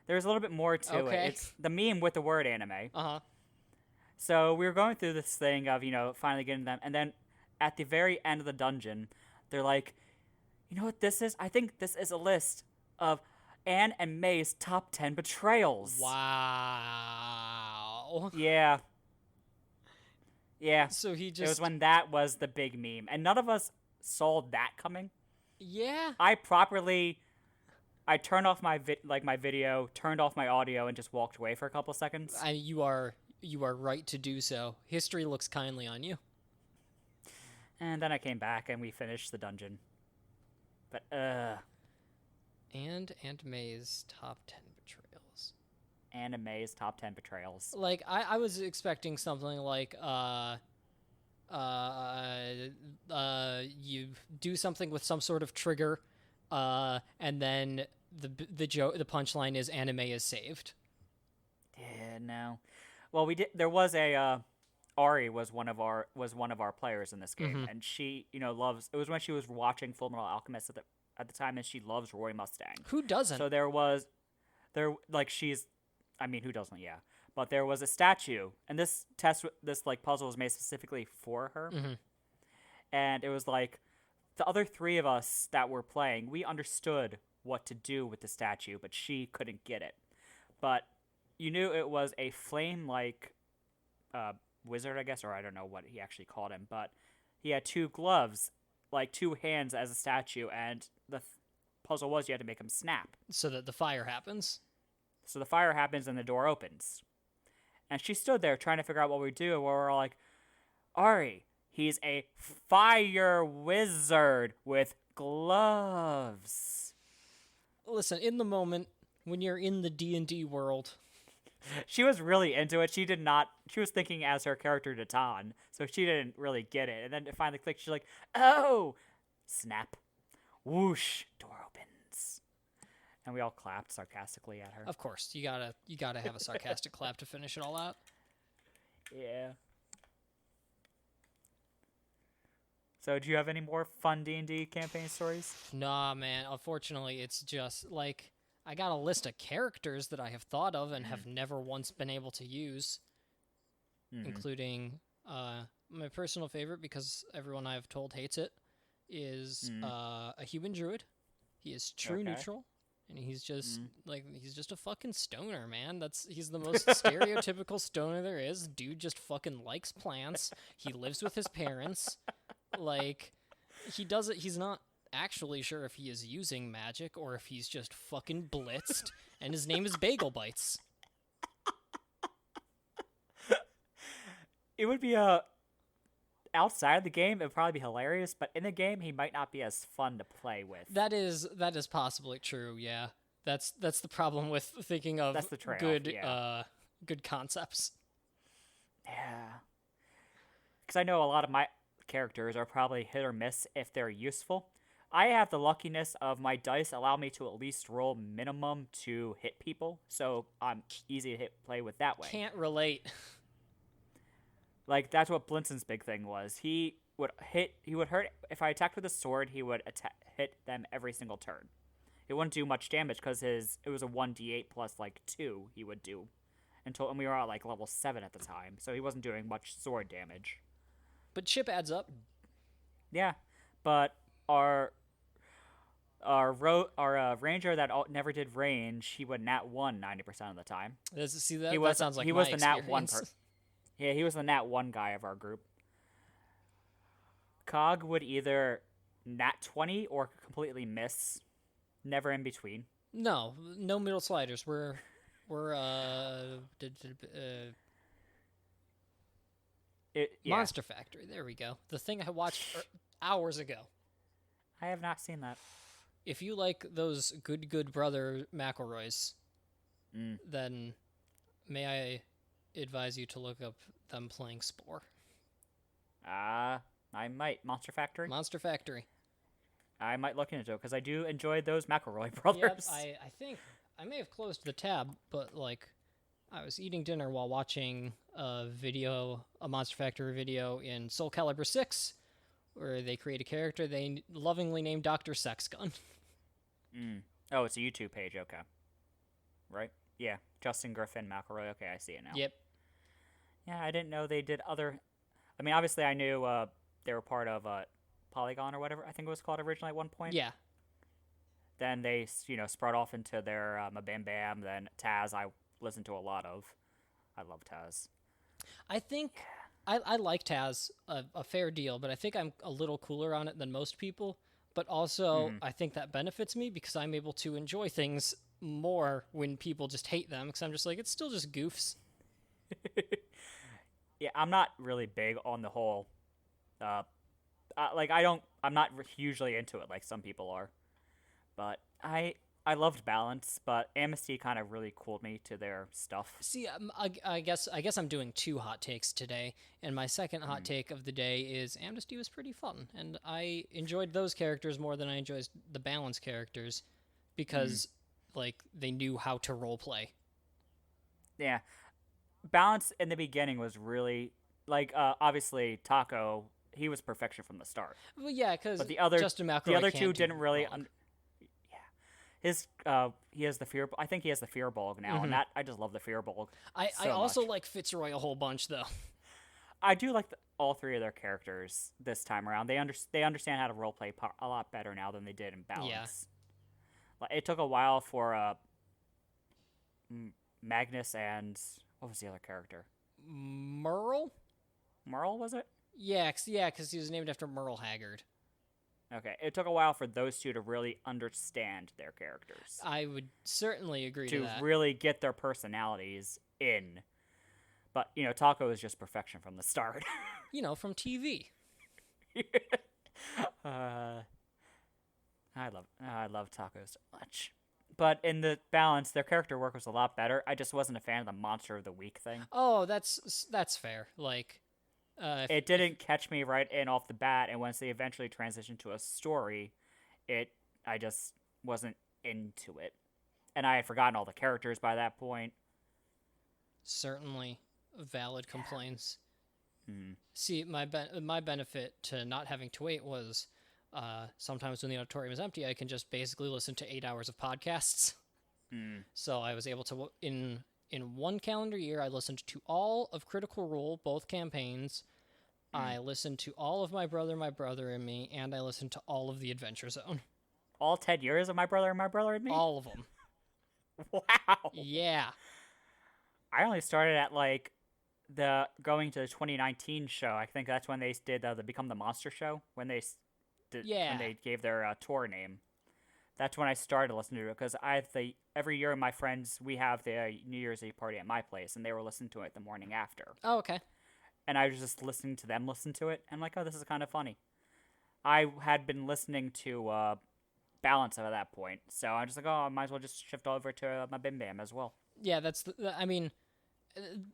There's a little bit more to it. Okay. It's the meme with the word anime. Uh-huh. So we were going through this thing of, finally getting them. And then at the very end of the dungeon, they're like, you know what this is? I think this is a list of Anne and May's top 10 betrayals. Wow. Yeah. Yeah. So he It was just... when that was the big meme. And none of us saw that coming. Yeah. I turned off my video, turned off my audio, and just walked away for a couple seconds. You are right to do so. History looks kindly on you. And then I came back and we finished the dungeon. But And Aunt May's top 10 betrayals. Anne and May's top 10 betrayals. Like I was expecting something like you do something with some sort of trigger, and then the punchline is anime is saved. Yeah, no. Well, we did. There was a Ari was one of our players in this game, and she loves. It was when she was watching Full Metal Alchemist at the time, and she loves Roy Mustang. Who doesn't? So she's. I mean, who doesn't? Yeah. But there was a statue, and this puzzle was made specifically for her. And it was like the other three of us that were playing, we understood what to do with the statue, but she couldn't get it. But you knew it was a flame-like wizard, I guess, or I don't know what he actually called him, but he had two gloves, like two hands as a statue, and the puzzle was you had to make him snap. So that the fire happens. So the fire happens and the door opens. And she stood there trying to figure out what we do, and we're all like, Ari, he's a fire wizard with gloves. Listen, in the moment, when you're in the D&D world... She was really into it. She was thinking as her character Datan, so she didn't really get it. And then it finally clicked. She's like, oh! Snap. Whoosh. Door opens. And we all clapped sarcastically at her. Of course, you gotta have a sarcastic clap to finish it all out. Yeah. So, do you have any more fun D&D campaign stories? Nah, man. Unfortunately, it's just, like, I got a list of characters that I have thought of and have never once been able to use, including my personal favorite, because everyone I've told hates it, is a human druid. He is true neutral, and he's just, he's just a fucking stoner, man. He's the most stereotypical stoner there is. Dude just fucking likes plants. He lives with his parents. Like, he's not actually sure if he is using magic or if he's just fucking blitzed, and his name is Bagel Bites. It would be outside of the game, it would probably be hilarious, but in the game, he might not be as fun to play with. That is possibly true, yeah. That's the problem with thinking of That's the trade-off, good good concepts. Yeah. Because I know a lot of my characters are probably hit or miss if they're useful. I have the luckiness of my dice allow me to at least roll minimum to hit people, so I'm easy to play with that way. Can't relate. Like, that's what Blinson's big thing was. He would hurt, if I attacked with a sword, he would hit them every single turn. It wouldn't do much damage because it was a 1d8 plus, 2 he would do. And we were at, level 7 at the time, so he wasn't doing much sword damage. But chip adds up. Yeah, but our ranger that never did range, he would nat 1 90% of the time. That sounds like he my was the nat 1 experience. Yeah, he was the nat 1 guy of our group. Cog would either nat 20 or completely miss, never in between. No middle sliders. We're Monster Factory. There we go. The thing I watched hours ago. I have not seen that. If you like those good brother McElroys, then may I advise you to look up them playing Spore. I might. Monster Factory? Monster Factory. I might look into it, because I do enjoy those McElroy brothers. Yep, I think I may have closed the tab, but, I was eating dinner while watching a Monster Factory video in Soul Calibur 6, where they create a character they lovingly named Dr. Sex Gun. Oh, it's a YouTube page, okay. right? Yeah, Justin Griffin, McElroy. Okay, I see it now. Yep. Yeah, I didn't know they did other. I mean, obviously, I knew they were part of Polygon or whatever I think it was called originally at one point. Yeah. Then they, spread off into their Bam Bam. Then Taz, I listened to a lot of. I love Taz. I think I like Taz a fair deal, but I think I'm a little cooler on it than most people. But also, I think that benefits me because I'm able to enjoy things more when people just hate them because I'm just like, it's still just goofs. Yeah, I'm not really big on the whole. I'm not hugely into it like some people are. But I loved Balance, but Amnesty kind of really cooled me to their stuff. See, I guess I'm doing two hot takes today, and my second hot take of the day is Amnesty was pretty fun, and I enjoyed those characters more than I enjoyed the Balance characters because like they knew how to role play. Yeah, Balance in the beginning was really like obviously Taco. He was perfection from the start. Well, yeah, because But Justin McElroy the other can't two do didn't really. wrong. His he has the fear. I think he has the fear bulg now, and that I just love the fear bulg. I also like Fitzroy a whole bunch though. I do like all three of their characters this time around. They understand how to roleplay a lot better now than they did in Balance. Yeah. Like it took a while for Magnus and what was the other character? Merle? Merle, was it? Yeah, because he was named after Merle Haggard. Okay, it took a while for those two to really understand their characters. I would certainly agree to that. To really get their personalities in. But, Taco is just perfection from the start. From TV. I love Taco so much. But in the Balance, their character work was a lot better. I just wasn't a fan of the Monster of the Week thing. Oh, that's fair. Like, it didn't catch me right in off the bat, and once they eventually transitioned to a story, I just wasn't into it. And I had forgotten all the characters by that point. Certainly valid complaints. Mm-hmm. See, my benefit to not having to wait was sometimes when the auditorium is empty, I can just basically listen to 8 hours of podcasts. So I was able to, in one calendar year, I listened to all of Critical Role, both campaigns. I listened to all of My Brother, and Me, and I listened to all of The Adventure Zone. All 10 years of My Brother, and Me? All of them. Wow. Yeah. I only started at, going to the 2019 show. I think that's when they did the Become the Monster show, when they gave their tour name. That's when I started listening to it, because every year my friends, we have the New Year's Eve party at my place, and they were listening to it the morning after. Oh, okay. And I was just listening to them listen to it, and I'm like, oh, this is kind of funny. I had been listening to Balance at that point, so I'm just like, oh, I might as well just shift over to my Bim Bam as well. Yeah, I mean,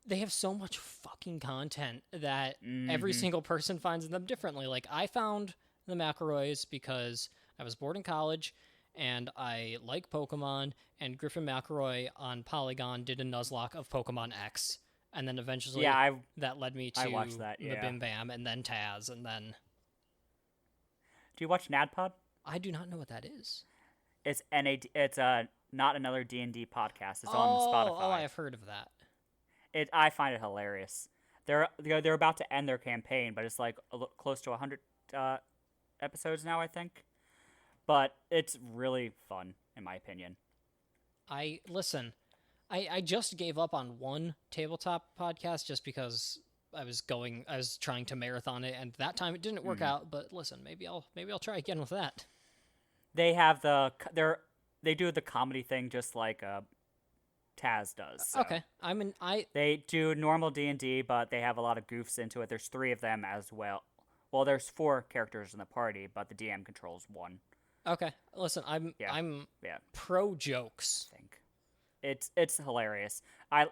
they have so much fucking content that every single person finds them differently. Like, I found the McElroys because I was bored in college, and I like Pokemon, and Griffin McElroy on Polygon did a Nuzlocke of Pokemon X. And then eventually that led me to the Bim Bam, and then Taz, and then... Do you watch NADPOD? I do not know what that is. It's not another D&D podcast. It's on Spotify. Oh, I have heard of that. I find it hilarious. They're about to end their campaign, but it's like close to 100 episodes now, I think. But it's really fun, in my opinion. I just gave up on one tabletop podcast just because I was trying to marathon it, and that time it didn't work out. But listen, maybe I'll try again with that. They have they do the comedy thing just like Taz does. So. Okay, They do normal D&D, but they have a lot of goofs into it. There's 3 of them as well. Well, there's 4 characters in the party, but the DM controls 1. Okay, listen, I'm pro jokes. I think it's hilarious. I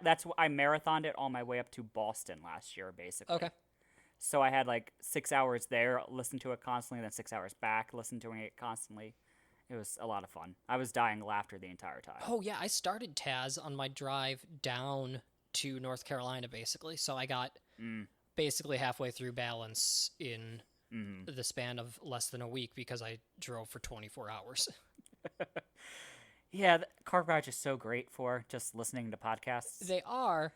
marathoned it on my way up to Boston last year, basically. Okay. So I had 6 hours there, listened to it constantly, then 6 hours back, listened to it constantly. It was a lot of fun. I was dying of laughter the entire time. Oh yeah, I started Taz on my drive down to North Carolina, basically. So I got basically halfway through Balance in the span of less than a week because I drove for 24 hours. Yeah, the car garage is so great for just listening to podcasts. They are,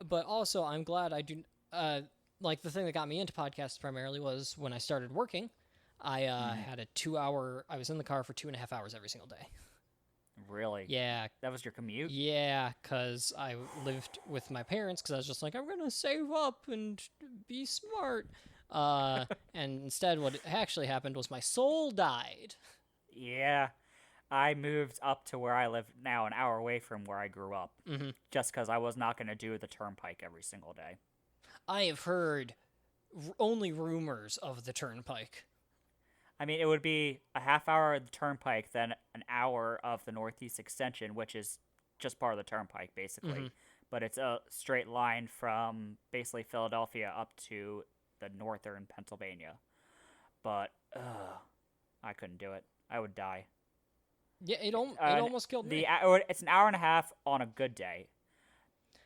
but also I'm glad I do. Uh, like the thing that got me into podcasts primarily was when I started working. I Mm, had a 2 hour. I was in the car for 2.5 hours every single day. really? Yeah, That was your commute? yeah, because I lived with my parents. Because I was just like, I'm gonna save up and be smart. And instead, what actually happened was my soul died. Yeah. I moved up to where I live now, an hour away from where I grew up, Hmm. just because I was not going to do the turnpike every single day. I have heard only rumors of the turnpike. I mean, it would be a half hour of the turnpike, then an hour of the Northeast Extension, which is just part of the turnpike, Hmm. basically. But it's a straight line from basically Philadelphia up to the northern Pennsylvania. But I couldn't do it. I would die. Yeah, it Uh, almost killed the me. it's an hour and a half on a good day.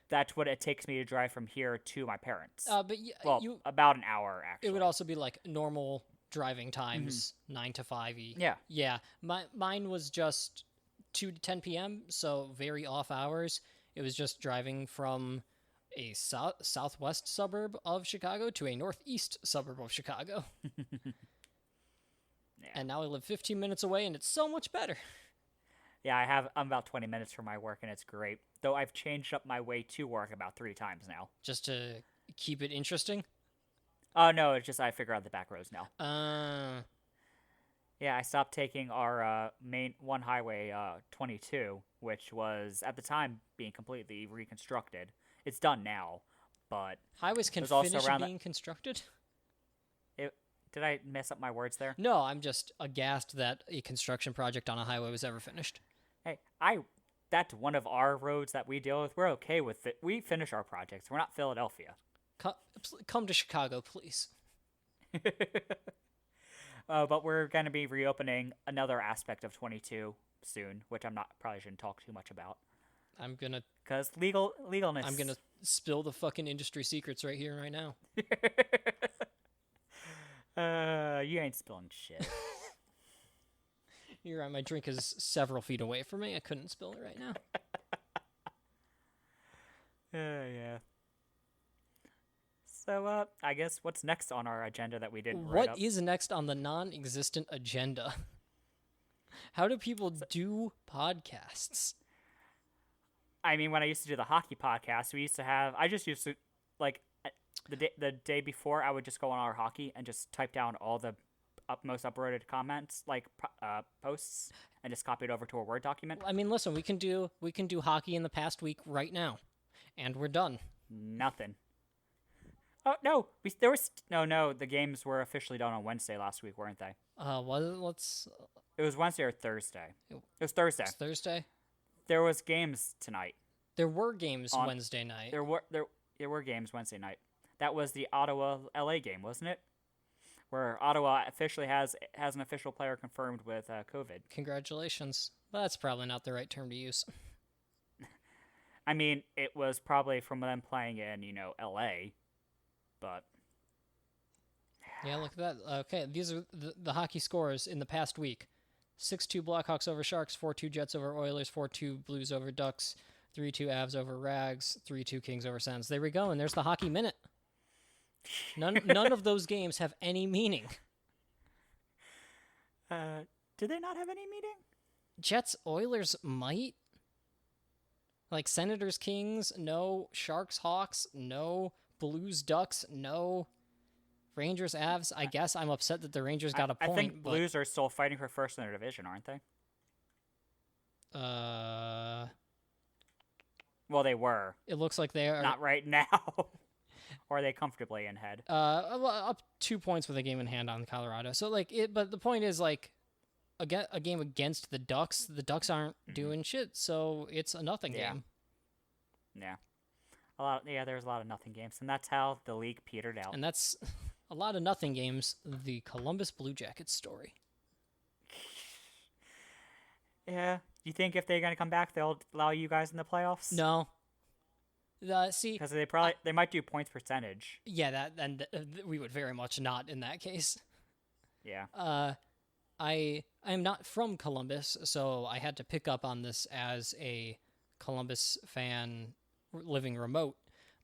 That's what it takes me to drive from here to my parents. But Well, you about an hour it would actually. also be like normal driving Hmm. times, 9 to 5. Yeah. Yeah, mine was just 2 to 10 p.m. So very off hours. It was just driving from a southwest suburb of Chicago to a northeast suburb of Chicago, Yeah. and now I live 15 minutes away, and it's so much better. Yeah, I'm about 20 minutes from my work and it's great. Though I've changed up my way to work about 3 times now. Just to keep it interesting. Oh no, it's just I figure out the back roads now. Uh, Yeah, I stopped taking our main one highway 22, which was at the time being completely reconstructed. It's done now, but Highways it can was also finish around that being constructed. it, did I mess up my words there? No, I'm just aghast that a construction project on a highway was ever finished. Hey, I that's one of our roads that we deal with. We're okay with it. We finish our projects. We're not Philadelphia. Come, come to Chicago, please. But we're going to be reopening another aspect of 22 soon, which I'm not probably shouldn't talk too much about I'm gonna because I'm legalness. gonna spill the fucking industry secrets right here and right now. You ain't spilling shit. You're right, my drink is several feet away from me. I couldn't spill it right now. Yeah. So, I guess what's next on our agenda that we didn't write What up? is next on the non-existent agenda? How do people do podcasts? I mean, when I used to do the hockey podcast, we used to have. I just used to like the day before. I would just go on our hockey and just type down all the most uploaded comments, like posts, and just copy it over to a Word document. I mean, listen, we can do hockey in the past week right now, and we're done. Nothing. Oh no, there was no. The games were officially done on Wednesday last week, weren't they? What's It was Wednesday or Thursday. it It was Thursday. it's Thursday? There was games tonight. There were games On Wednesday night. there were games Wednesday night. That was the Ottawa LA game, wasn't it? Where Ottawa officially has an official player confirmed with COVID. Congratulations. But that's probably not the right term to use. I mean, it was probably from them playing in LA, but Yeah, look at that. Okay, these are the hockey scores in the past week. 6-2 Blackhawks over Sharks, 4-2 Jets over Oilers, 4-2 Blues over Ducks, 3-2 Avs over Rags, 3-2 Kings over Sens. There we go, and there's the hockey minute. None of those games have any meaning. do they not have any meeting? Jets Oilers might. Like Senators Kings, no. Sharks Hawks, no. Blues Ducks, no. Rangers Avs, I guess I'm upset that the Rangers got a I point, think Blues are still fighting for first in their division, aren't they? but Well, they were. it looks like they are Not right now. Or are they comfortably in head? up 2 points with a game in hand on Colorado. So like it, but the point is like a game against the Ducks. The Ducks aren't doing shit, so it's a nothing Yeah. game. Yeah. There's a lot of nothing games, and that's how the league petered out. And that's a lot of nothing games. The Columbus Blue Jackets story. Yeah. You think if they're gonna come back, they'll allow you guys in the playoffs? No, see, Because they might do points percentage. yeah, that and we would very much not in that case. Yeah. I am not from Columbus, so I had to pick up on this as a Columbus fan living remote.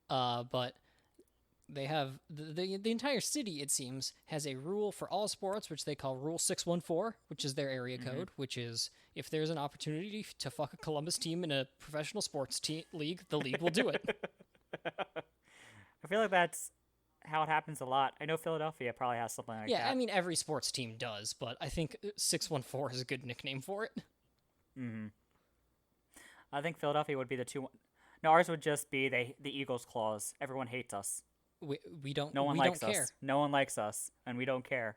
But they have the entire city, it seems, has a rule for all sports, which they call Rule 614, which is their area code, which is if there's an opportunity to fuck a Columbus team in a professional sports league, the league will do it. I feel like that's how it happens a lot. I know Philadelphia probably has something like Yeah, that. I mean, every sports team does, but I think 614 is a good nickname for it. I think Philadelphia would be the two. No, ours would just be the Eagles clause. Everyone hates us. We don't No one we likes don't care. us. No one likes us, and we don't care.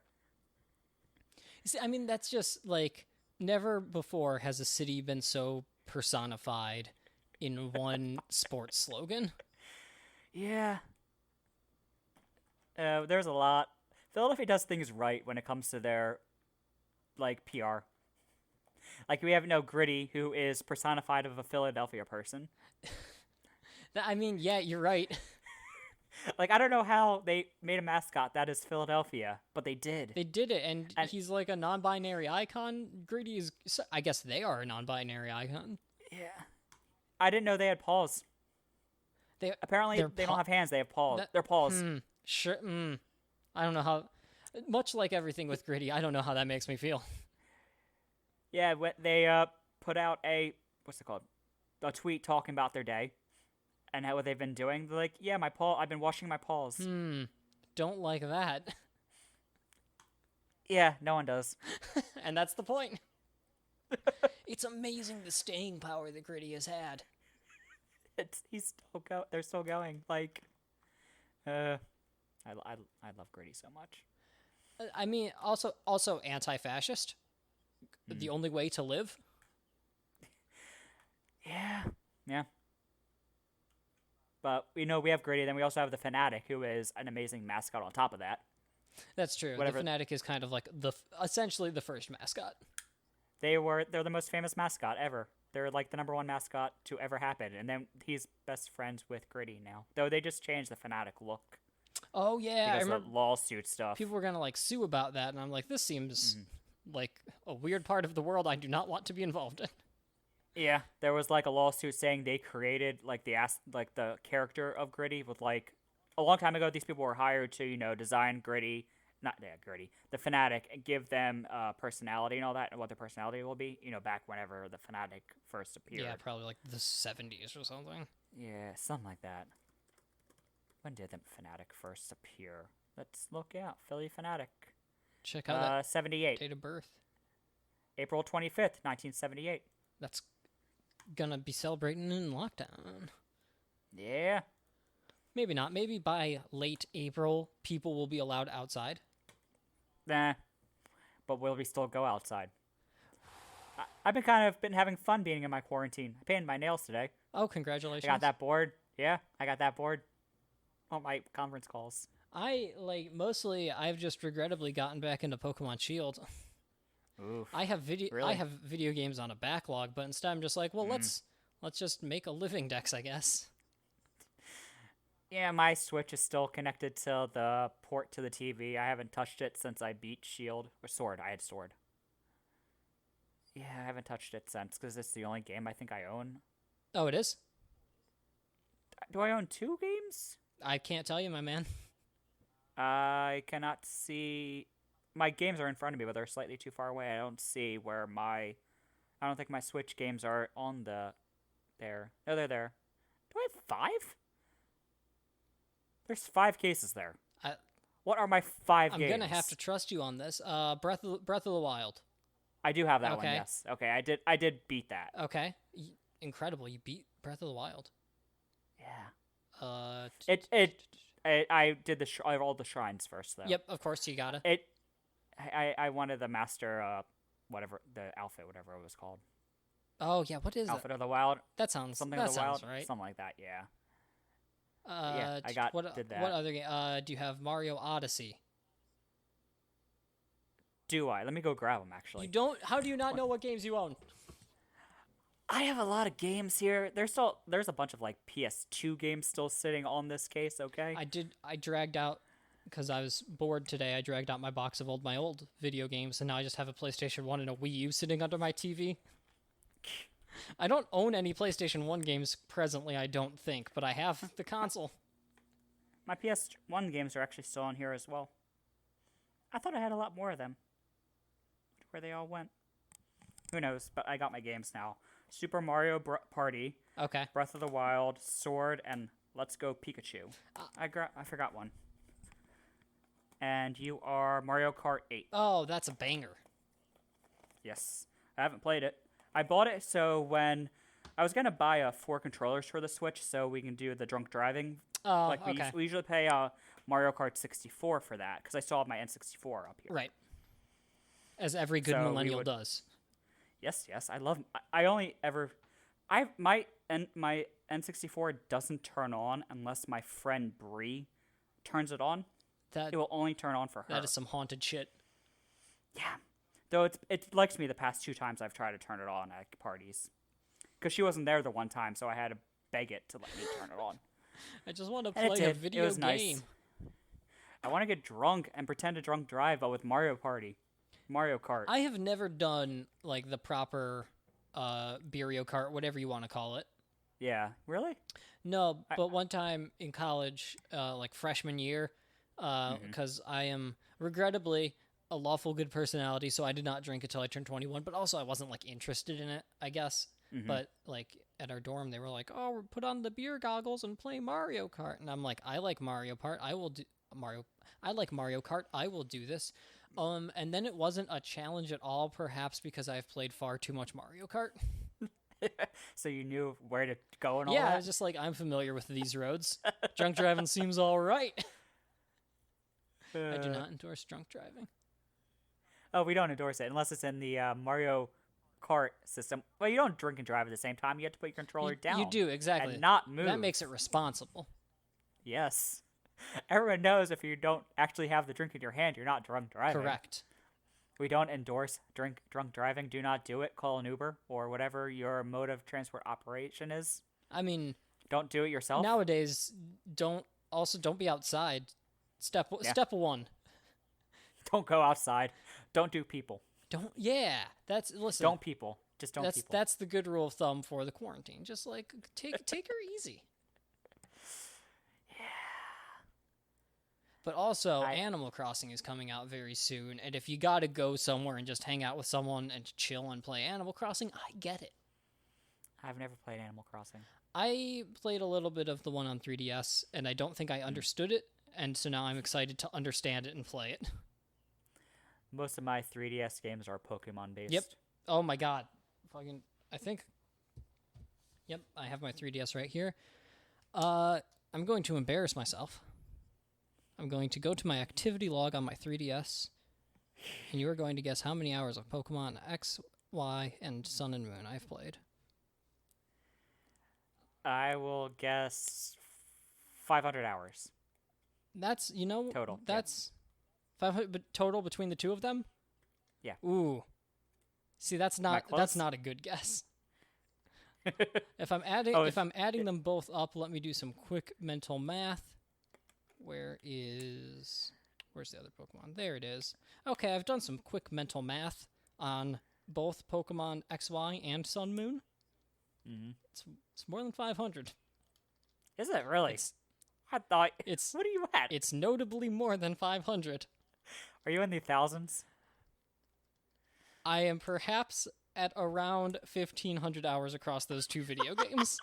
See, I mean, that's just like never before has a city been so personified in one sports slogan. Yeah. There's a lot. Philadelphia does things right when it comes to their like PR. Like we have Gritty, who is personified of a Philadelphia person. I mean, yeah, you're right. Like I don't know how they made a mascot that is Philadelphia, but they did. They did it, and And he's like a non-binary icon. Gritty is, I guess they are a non-binary icon. yeah, I didn't know they had paws. They Apparently, they're they don't have hands; they have paws. That- They're paws. Sure. I don't know how. Much like everything with Gritty, I don't know how that makes me feel. Yeah, they put out a what's it called? A tweet talking about their day and how what they've been doing. They're like, yeah, my paw. I've been washing my paws. Don't like that. Yeah, no one does. And that's the point. It's amazing the staying power that Gritty has had. They're still going. Like, I love Gritty so much. I mean, also anti-fascist. The only way to live. Yeah, yeah. But we have Gritty. Then we also have the Fanatic, who is an amazing mascot. On top of that, That's true. Whatever. The Fanatic is kind of like essentially the first mascot. they're the most famous mascot ever. They're like the #1 mascot to ever happen. And then he's best friends with Gritty now. Though they just changed the Fanatic look Oh yeah, I because remember of the lawsuit stuff. people were gonna like sue about that, and I'm like, this seems like a weird part of the world I do not want to be involved in. Yeah, there was like a lawsuit saying they created like the character of Gritty with like a long time ago. These people were hired to design Gritty, not Gritty, the Fanatic, and give them personality and all that, and what their personality will be. Back whenever the Fanatic first appeared. Yeah, probably like the 70s or something. Yeah, something like that. When did the Fanatic first appear? Let's look out. Philly Fanatic. Check out that 78. date of birth. April 25th, 1978. That's gonna be celebrating in lockdown. Yeah. Maybe not. Maybe by late April, people will be allowed outside. Nah. But will we still go outside? I've been having fun being in my quarantine. I painted my nails today. Oh, I congratulations. got that bored. Yeah, I got that bored. On my conference calls. Mostly I've just regrettably gotten back into Pokemon Shield. Oof. I have video Really? games on a backlog, but instead I'm just like, well, let's just make a living dex, I guess. Yeah, my Switch is still connected to the port to the TV. I haven't touched it since I beat Shield. Or Sword. I had Sword. Yeah, I haven't touched it since, because it's the only game I think I own. Oh, it is? Do I own 2 games? I can't tell you, my man. I cannot see. My games are in front of me, but they're slightly too far away. I don't see where I don't think my Switch games are on there. No, they're there. Do I have 5? There's 5 cases there. What are my 5 I'm games? gonna have to trust you on this. Breath of the Wild. I do have that one. Okay. Yes. Okay. I did beat that. Okay. Incredible. You beat Breath of the Wild. Yeah. I did I rolled the shrines first though. Yep, of course you gotta. I wanted the master whatever the outfit, whatever it was called. Oh yeah, what is Outfit that? of the Wild. Something Of that the Wild. sounds right. Something like that. Yeah. Did that. What other game? Do you have Mario Odyssey? Do I? Let me go grab them. Actually, You don't. How do you not know what games you own? I have a lot of games here. There's a bunch of like PS2 games still sitting on this case. Okay. I dragged out because I was bored today, I dragged out my box of my old video games, and now I just have a PlayStation 1 and a Wii U sitting under my TV. I don't own any PlayStation 1 games presently, I don't think, but I have the console. My PS1 games are actually still on here as well. I thought I had a lot more of them. Where they all went. Who knows, but I got my games now. Super Mario Party, Okay. Breath of the Wild, Sword, and Let's Go Pikachu. I forgot one. And you are Mario Kart 8. Oh, that's a banger. Yes. I haven't played it. I bought it so when I was going to buy 4 controllers for the Switch so we can do the drunk driving. Oh, Like okay. we usually pay Mario Kart 64 for that because I still have my N64 up here. Right. As every good So we millennial would- does. Yes. I love. I only ever. My N64 doesn't turn on unless my friend Bree turns it on. That It will only turn on for her. that is some haunted shit. Yeah. Though it likes me the past 2 times I've tried to turn it on at parties, because she wasn't there the one time, so I had to beg it to let me turn it on. I just want to And it play a did. video It was game. nice. I want to get drunk and pretend to drunk drive, but with Mario Kart. I have never done like the proper Mario Kart, whatever you want to call it. Yeah. Really? No, but one time in college, like freshman year, because I am regrettably a lawful good personality, so I did not drink until I turned 21. But also, I wasn't like interested in it, I guess. But like at our dorm, they were like, "Oh, we'll put on the beer goggles and play Mario Kart," and I'm like, "I like Mario Kart. I will do Mario. I like Mario Kart. I will do this." And then it wasn't a challenge at all, perhaps because I've played far too much Mario Kart. So you knew where to go and all Yeah, I that? was just like, I'm familiar with these roads. Drunk driving seems all right. I do not endorse drunk driving. Oh, we don't endorse it unless it's in the Mario Kart system. Well, you don't drink and drive at the same time. You have to put your controller down. You do, exactly. And not move. That makes it responsible. Yes. Everyone knows if you don't actually have the drink in your hand, you're not drunk driving. Correct. We don't endorse drunk driving. Do not do it. Call an Uber or whatever your mode of transport operation is. I mean, Don't do it yourself. nowadays, don't be outside. Step 1. Don't go outside. Don't do people. Listen. Don't people. Just don't people. That's the good rule of thumb for the quarantine. Just like take her easy. But also, Animal Crossing is coming out very soon, and if you gotta go somewhere and just hang out with someone and chill and play Animal Crossing, I get it. I've never played Animal Crossing. I played a little bit of the one on 3DS, and I don't think I understood it, and so now I'm excited to understand it and play it. Most of my 3DS games are Pokemon based. Yep. Oh my god. Yep, I have my 3DS right here. I'm going to embarrass myself. I'm going to go to my activity log on my 3DS, and you are going to guess how many hours of Pokemon X, Y, and Sun and Moon I've played. I will guess 500 hours. That's, Total, that's 500 but total between the two of them? Yeah. Ooh. See, that's I not close? a good guess. If I'm adding them both up, let me do some quick mental math. Where's the other Pokemon? There it is. Okay, I've done some quick mental math on both Pokemon XY and Sun Moon. Mm-hmm. It's more than 500. Is it really? It's I thought. it's What are you at? it's notably more than 500. Are you in the thousands? I am perhaps at around 1,500 hours across those two video games.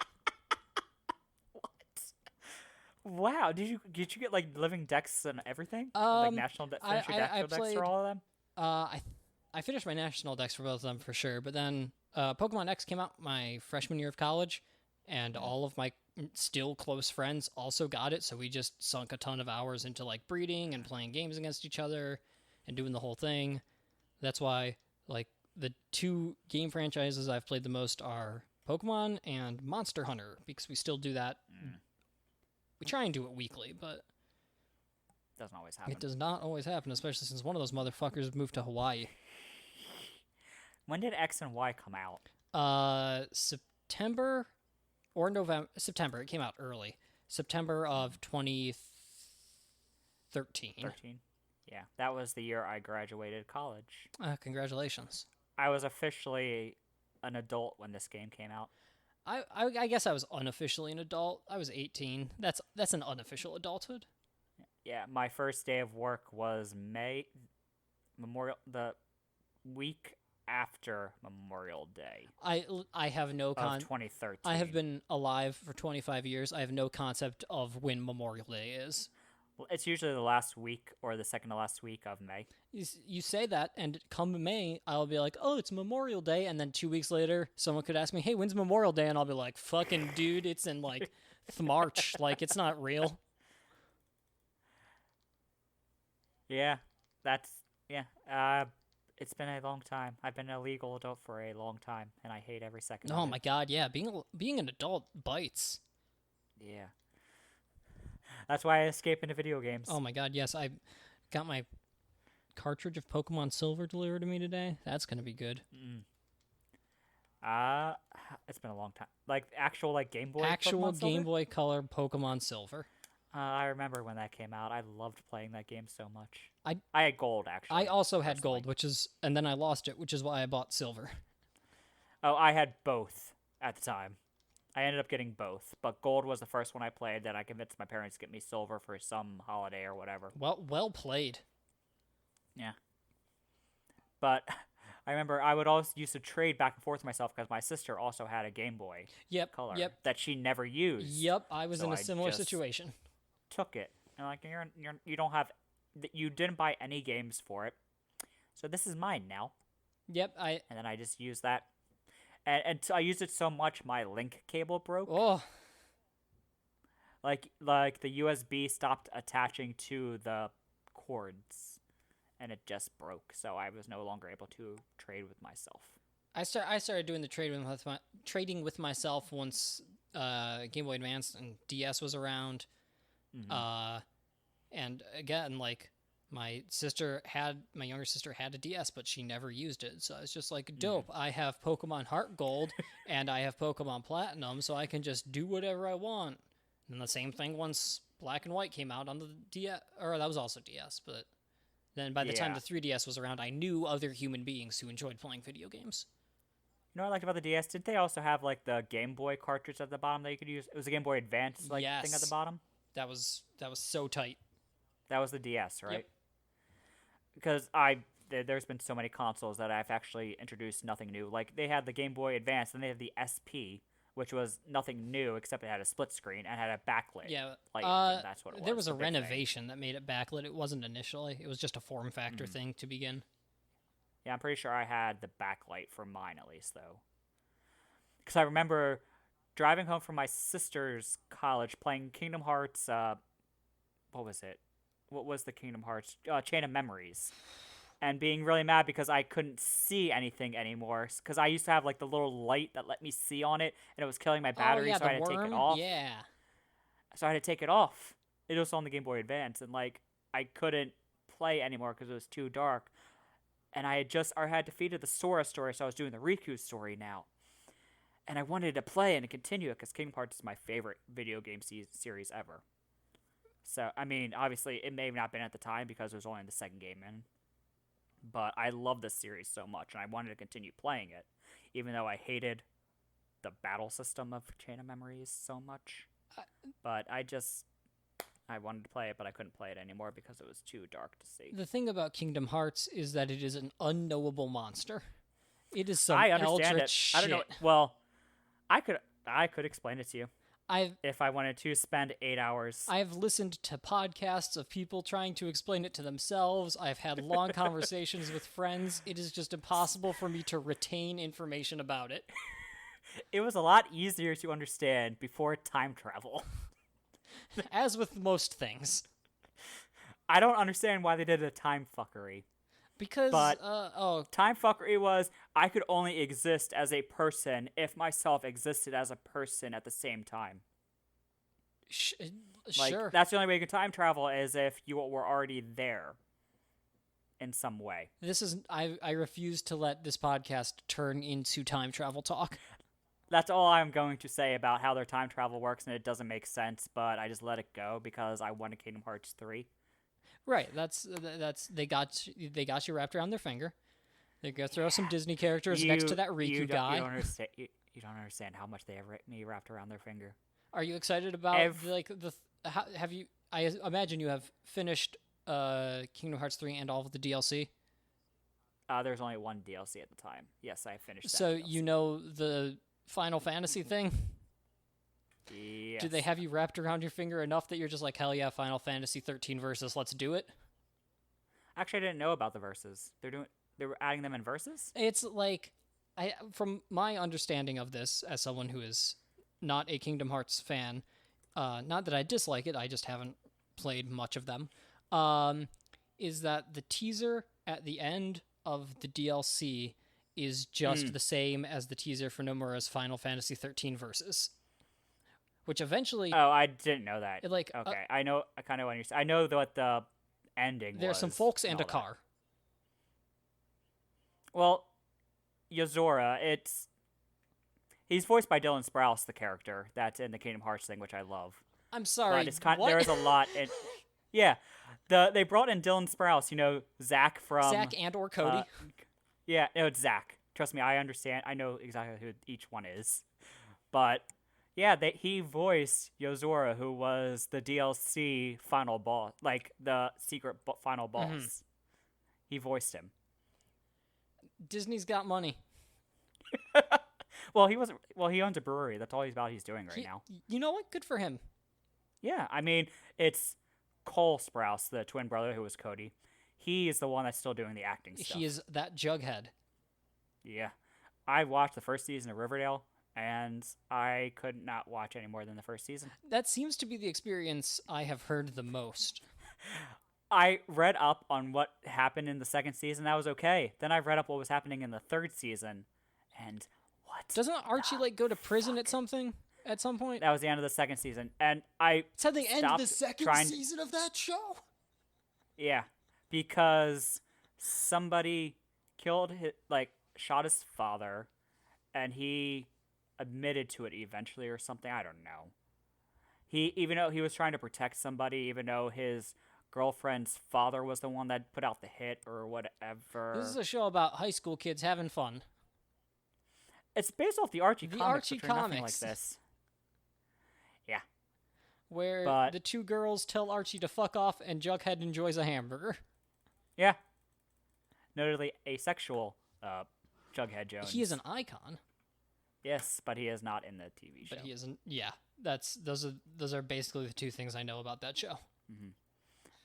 Wow, did you get like living decks and everything? Like national finish your national decks for all of them? I finished my national decks for both of them for sure, but then Pokemon X came out my freshman year of college, and all of my still close friends also got it, so we just sunk a ton of hours into like breeding and playing games against each other and doing the whole thing. That's why like the two game franchises I've played the most are Pokemon and Monster Hunter, because we still do that. We try and do it weekly, but Doesn't always happen. it does not always happen, especially since one of those motherfuckers moved to Hawaii. When did X and Y come out? September or November. September. It came out early. September of 2013. 13. 13. Yeah, that was the year I graduated college. Congratulations. I was officially an adult when this game came out. I guess I was unofficially an adult. I was 18. That's an unofficial adulthood. Yeah, my first day of work was the week after Memorial Day I have no of 2013. I have been alive for 25 years. I have no concept of when Memorial Day is. Well, it's usually the last week or the second to last week of May. You say that, and come May, I'll be like, oh, it's Memorial Day. And then 2 weeks later, someone could ask me, hey, when's Memorial Day? And I'll be like, fucking dude, it's in like March. Like, it's not real. Yeah, yeah. It's been a long time. I've been a legal adult for a long time, and I hate every second of Oh it. my god, yeah. Being an adult bites. Yeah. That's why I escape into video games. Oh my god, yes. I got my cartridge of Pokemon Silver delivered to me today. That's going to be good. It's been a long time. Like actual like Game Boy. Actual Pokemon Silver? Game Boy Color Pokemon Silver. I remember when that came out. I loved playing that game so much. I had gold actually. I also had personally. gold, and then I lost it, which is why I bought silver. Oh, I had both at the time. I ended up getting both, but gold was the first one I played. Then I convinced my parents to get me silver for some holiday or whatever. Well played. Yeah. But I remember I would always used to trade back and forth with myself because my sister also had a Game Boy Color that she never used. Yep, I was So in a I similar just situation. Took it. And like you don't have, you didn't buy any games for it, so this is mine now. Yep, And then I just used that, and I used it so much my link cable broke. Oh, Like the USB stopped attaching to the cords, and it just broke. So I was no longer able to trade with myself. I started doing the trading with myself once Game Boy Advance and DS was around. And again, like my younger sister had a DS, but she never used it. So it's just like, dope. I have Pokemon Heart Gold and I have Pokemon Platinum, so I can just do whatever I want. And the same thing once Black and White came out on the DS, or that was also DS, but then by the time the 3DS was around, I knew other human beings who enjoyed playing video games. You know what I liked about the DS? Didn't they also have like the Game Boy cartridge at the bottom that you could use? It was a Game Boy Advance thing at the bottom. That was so tight. That was the DS, right? Yep. Because there's been so many consoles that I've actually introduced nothing new. Like they had the Game Boy Advance, and they had the SP, which was nothing new except it had a split screen and had a backlit. Yeah, that's what it was. There was a the big thing. renovation that made it backlit. It wasn't initially. It was just a form factor thing to begin. Yeah, I'm pretty sure I had the backlight for mine at least, though. Because I remember driving home from my sister's college playing Kingdom Hearts. What was it? What was the Kingdom Hearts? Chain of Memories. And being really mad because I couldn't see anything anymore. Because I used to have like the little light that let me see on it, and it was killing my battery, so I had to take it off. Yeah. So I had to take it off. It was on the Game Boy Advance, and like I couldn't play anymore because it was too dark. And I had defeated the Sora story, so I was doing the Riku story now. And I wanted to play and continue it because Kingdom Hearts is my favorite video game series ever. So, I mean, obviously, it may have not been at the time because it was only the second game in. But I love this series so much, and I wanted to continue playing it, even though I hated the battle system of Chain of Memories so much. But I wanted to play it, but I couldn't play it anymore because it was too dark to see. The thing about Kingdom Hearts is that it is an unknowable monster. It is some I understand eldritch it. shit. I don't know. Well, I could explain it to you I've if I wanted to spend 8 hours. I've listened to podcasts of people trying to explain it to themselves. I've had long conversations with friends. It is just impossible for me to retain information about it. It was a lot easier to understand before time travel. As with most things. I don't understand why they did a time fuckery. Because, But time fuckery was I could only exist as a person if myself existed as a person at the same time. Like, sure. that's the only way you can time travel is if you were already there in some way. I refuse to let this podcast turn into time travel talk. That's all I'm going to say about how their time travel works, and it doesn't make sense, but I just let it go because I wanted Kingdom Hearts 3. Right. That's they got you wrapped around their finger. They're gonna throw some Disney characters next to that Riku you guy. don't understand. You don't understand how much they have me wrapped around their finger. Are you excited about like the? Have you? I imagine you have finished Kingdom Hearts 3 and all of the DLC. There's only one DLC at the time. Yes, I finished that. So DLC. you know the Final Fantasy thing. Yes. Do they have you wrapped around your finger enough that you're just like, hell yeah, Final Fantasy 13 versus, let's do it? Actually, I didn't know about the verses. They were adding them in verses. It's like, from my understanding of this, as someone who is not a Kingdom Hearts fan, not that I dislike it, I just haven't played much of them, is that the teaser at the end of the DLC is just the same as the teaser for Nomura's Final Fantasy 13 verses. Which eventually... Oh, I didn't know that. Like, okay, I know. I kind of understand. I know what the ending there's was. some folks and a that. car. Well, Yozora, he's voiced by Dylan Sprouse, the character that's in the Kingdom Hearts thing, which I love. I'm sorry. But it's what? there's a lot. Yeah, they brought in Dylan Sprouse. You know, Zach from Zach and or Cody. Yeah, no, it's Zach. Trust me, I understand. I know exactly who each one is. But yeah, he voiced Yozora, who was the DLC final boss, like the secret final boss. Mm-hmm. He voiced him. Disney's got money. Well, he wasn't. Well, he owns a brewery. That's all he's doing right now. You know what? Good for him. Yeah, I mean, it's Cole Sprouse, the twin brother who was Cody. He is the one that's still doing the acting stuff. He is that Jughead. Yeah. I watched the first season of Riverdale, and I could not watch any more than the first season. That seems to be the experience I have heard the most. I read up on what happened in the second season. That was okay. Then I read up what was happening in the third season, and what? Doesn't Archie go to prison at some point? That was the end of the second season, and it's at the end of the second season of that show. Yeah, because somebody shot his father, and he admitted to it eventually or something. I don't know. Even though he was trying to protect somebody, even though his girlfriend's father was the one that put out the hit or whatever. This is a show about high school kids having fun. It's based off the Archie comics, Archie which are comics. nothing like this. Yeah. Where the two girls tell Archie to fuck off and Jughead enjoys a hamburger. Yeah. Notably asexual Jughead Jones. He is an icon. Yes, but he is not in the TV show. But he isn't. Yeah, those are basically the two things I know about that show. Mm-hmm.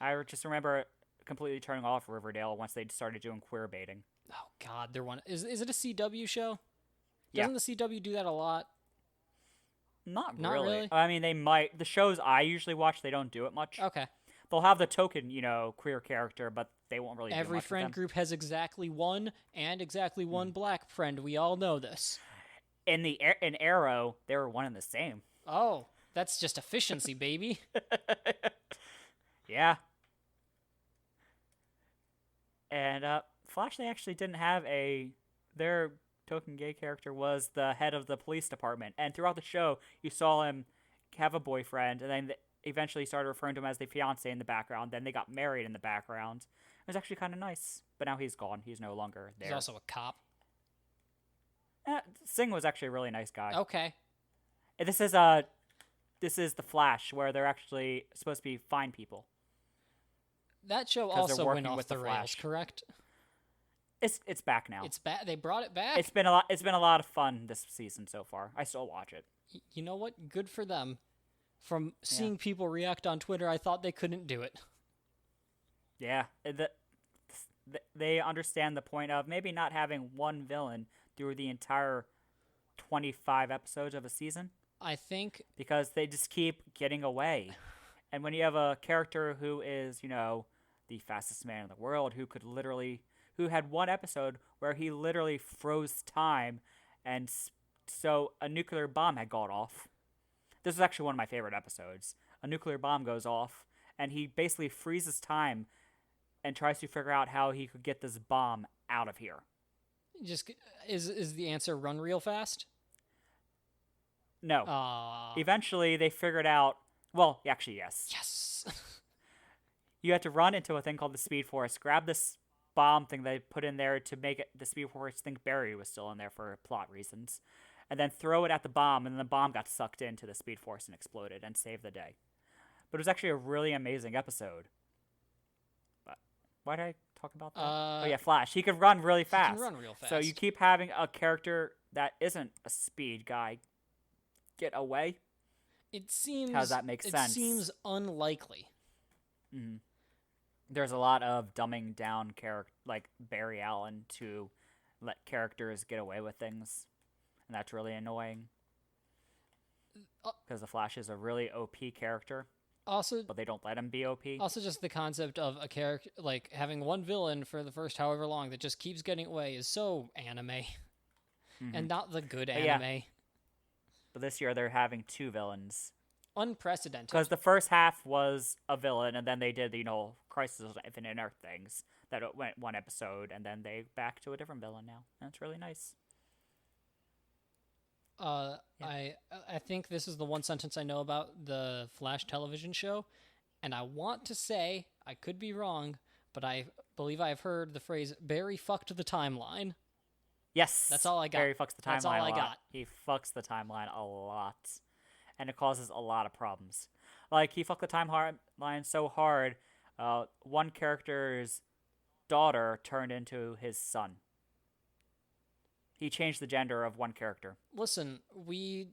I just remember completely turning off Riverdale once they started doing queer baiting. Oh God, is it a CW show? Yeah. Doesn't the CW do that a lot? Not really. I mean, they might. The shows I usually watch, they don't do it much. Okay. They'll have the token, queer character, but they won't really. Every do much friend with them. group has exactly one black friend. We all know this. In Arrow, they were one and the same. Oh, that's just efficiency, baby. Yeah. And Flash, they actually didn't have their token gay character was the head of the police department, and throughout the show, you saw him have a boyfriend, and then eventually started referring to him as the fiance in the background. Then they got married in the background. It was actually kind of nice, but now he's gone. He's no longer there. He's also a cop. Singh was actually a really nice guy. Okay. And this is the Flash, where they're actually supposed to be fine people. That show also went off the rails, correct? It's back now. It's back. They brought it back. It's been a lot of fun this season so far. I still watch it. You know what? Good for them. From seeing people react on Twitter, I thought they couldn't do it. Yeah, they understand the point of maybe not having one villain through the entire 25 episodes of a season. I think because they just keep getting away. And when you have a character who is, the fastest man in the world, who had one episode where he literally froze time, and so a nuclear bomb had gone off. This is actually one of my favorite episodes. A nuclear bomb goes off, and he basically freezes time and tries to figure out how he could get this bomb out of here. Just is the answer run real fast? No. Eventually, they figured out. Well, actually, yes. Yes. you had to run into a thing called the Speed Force, grab this bomb thing they put in there to make the Speed Force think Barry was still in there for plot reasons, and then throw it at the bomb, and then the bomb got sucked into the Speed Force and exploded and saved the day. But it was actually a really amazing episode. But why did I talk about that? Oh yeah, Flash. He could run really fast. He can run real fast. So you keep having a character that isn't a speed guy get away. It seems. How does that make sense? It seems unlikely. Mm-hmm. There's a lot of dumbing down like Barry Allen to let characters get away with things, and that's really annoying. Because the Flash is a really OP character. Also, but they don't let him be OP. Also, just the concept of a character like having one villain for the first however long that just keeps getting away is so anime, and not the good anime. Yeah. But this year they're having 2 villains. Unprecedented. Because the first half was a villain, and then they did the Crisis on Infinite Earth things that went 1 episode, and then they back to a different villain now. And it's really nice. Yeah. I think this is the one sentence I know about the Flash television show, and I want to say, I could be wrong, but I believe I have heard the phrase "Barry fucked the timeline." Yes, that's all I got. Barry fucks the timeline. That's all I got. He fucks the timeline a lot, and it causes a lot of problems. Like he fucked the timeline so hard, one character's daughter turned into his son. He changed the gender of one character. Listen, we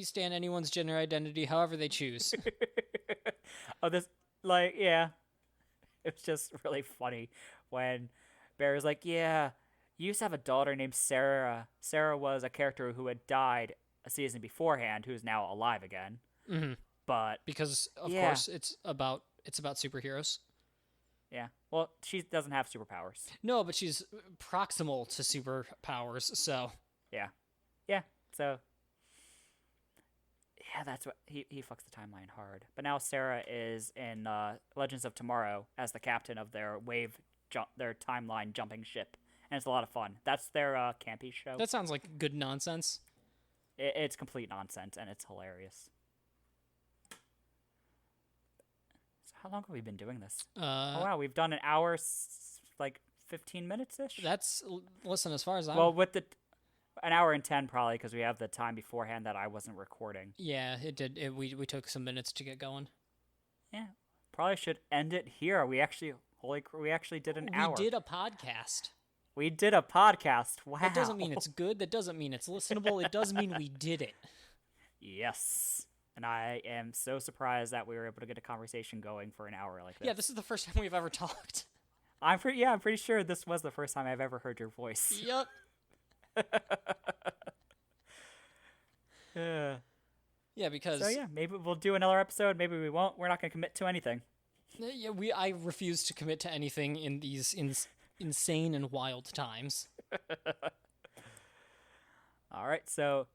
stand anyone's gender identity however they choose. Yeah. It's just really funny when Barry's like, yeah, you used to have a daughter named Sarah. Sarah was a character who had died a season beforehand, who's now alive again. Mm-hmm. But because of course it's about superheroes. Yeah. Well, she doesn't have superpowers. No, but she's proximal to superpowers, so. Yeah. Yeah. So. Yeah, that's what he fucks the timeline hard. But now Sarah is in Legends of Tomorrow as the captain of their their timeline jumping ship, and it's a lot of fun. That's their campy show. That sounds like good nonsense. It's complete nonsense, and it's hilarious. How long have we been doing this? Oh wow, we've done an hour, like 15 minutes ish. Listen, as far as I'm. Well, with an hour and 10 probably because we have the time beforehand that I wasn't recording. Yeah, it did. We took some minutes to get going. Yeah, probably should end it here. We actually did an hour. We did a podcast. We did a podcast. Wow. That doesn't mean it's good. That doesn't mean it's listenable. It does mean we did it. Yes. And I am so surprised that we were able to get a conversation going for an hour like this. Yeah, this is the first time we've ever talked. I'm pretty sure this was the first time I've ever heard your voice. Yep. Yeah, because... So yeah, maybe we'll do another episode. Maybe we won't. We're not going to commit to anything. Yeah, I refuse to commit to anything in these insane and wild times. All right, so...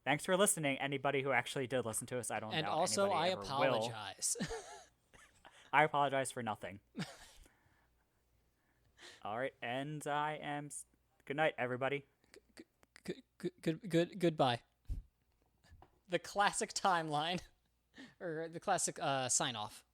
Thanks for listening, anybody who actually did listen to us. I don't know. And also, I apologize. I apologize for nothing. All right, and I am... Good night, everybody. Goodbye. The classic timeline. Or the classic sign-off.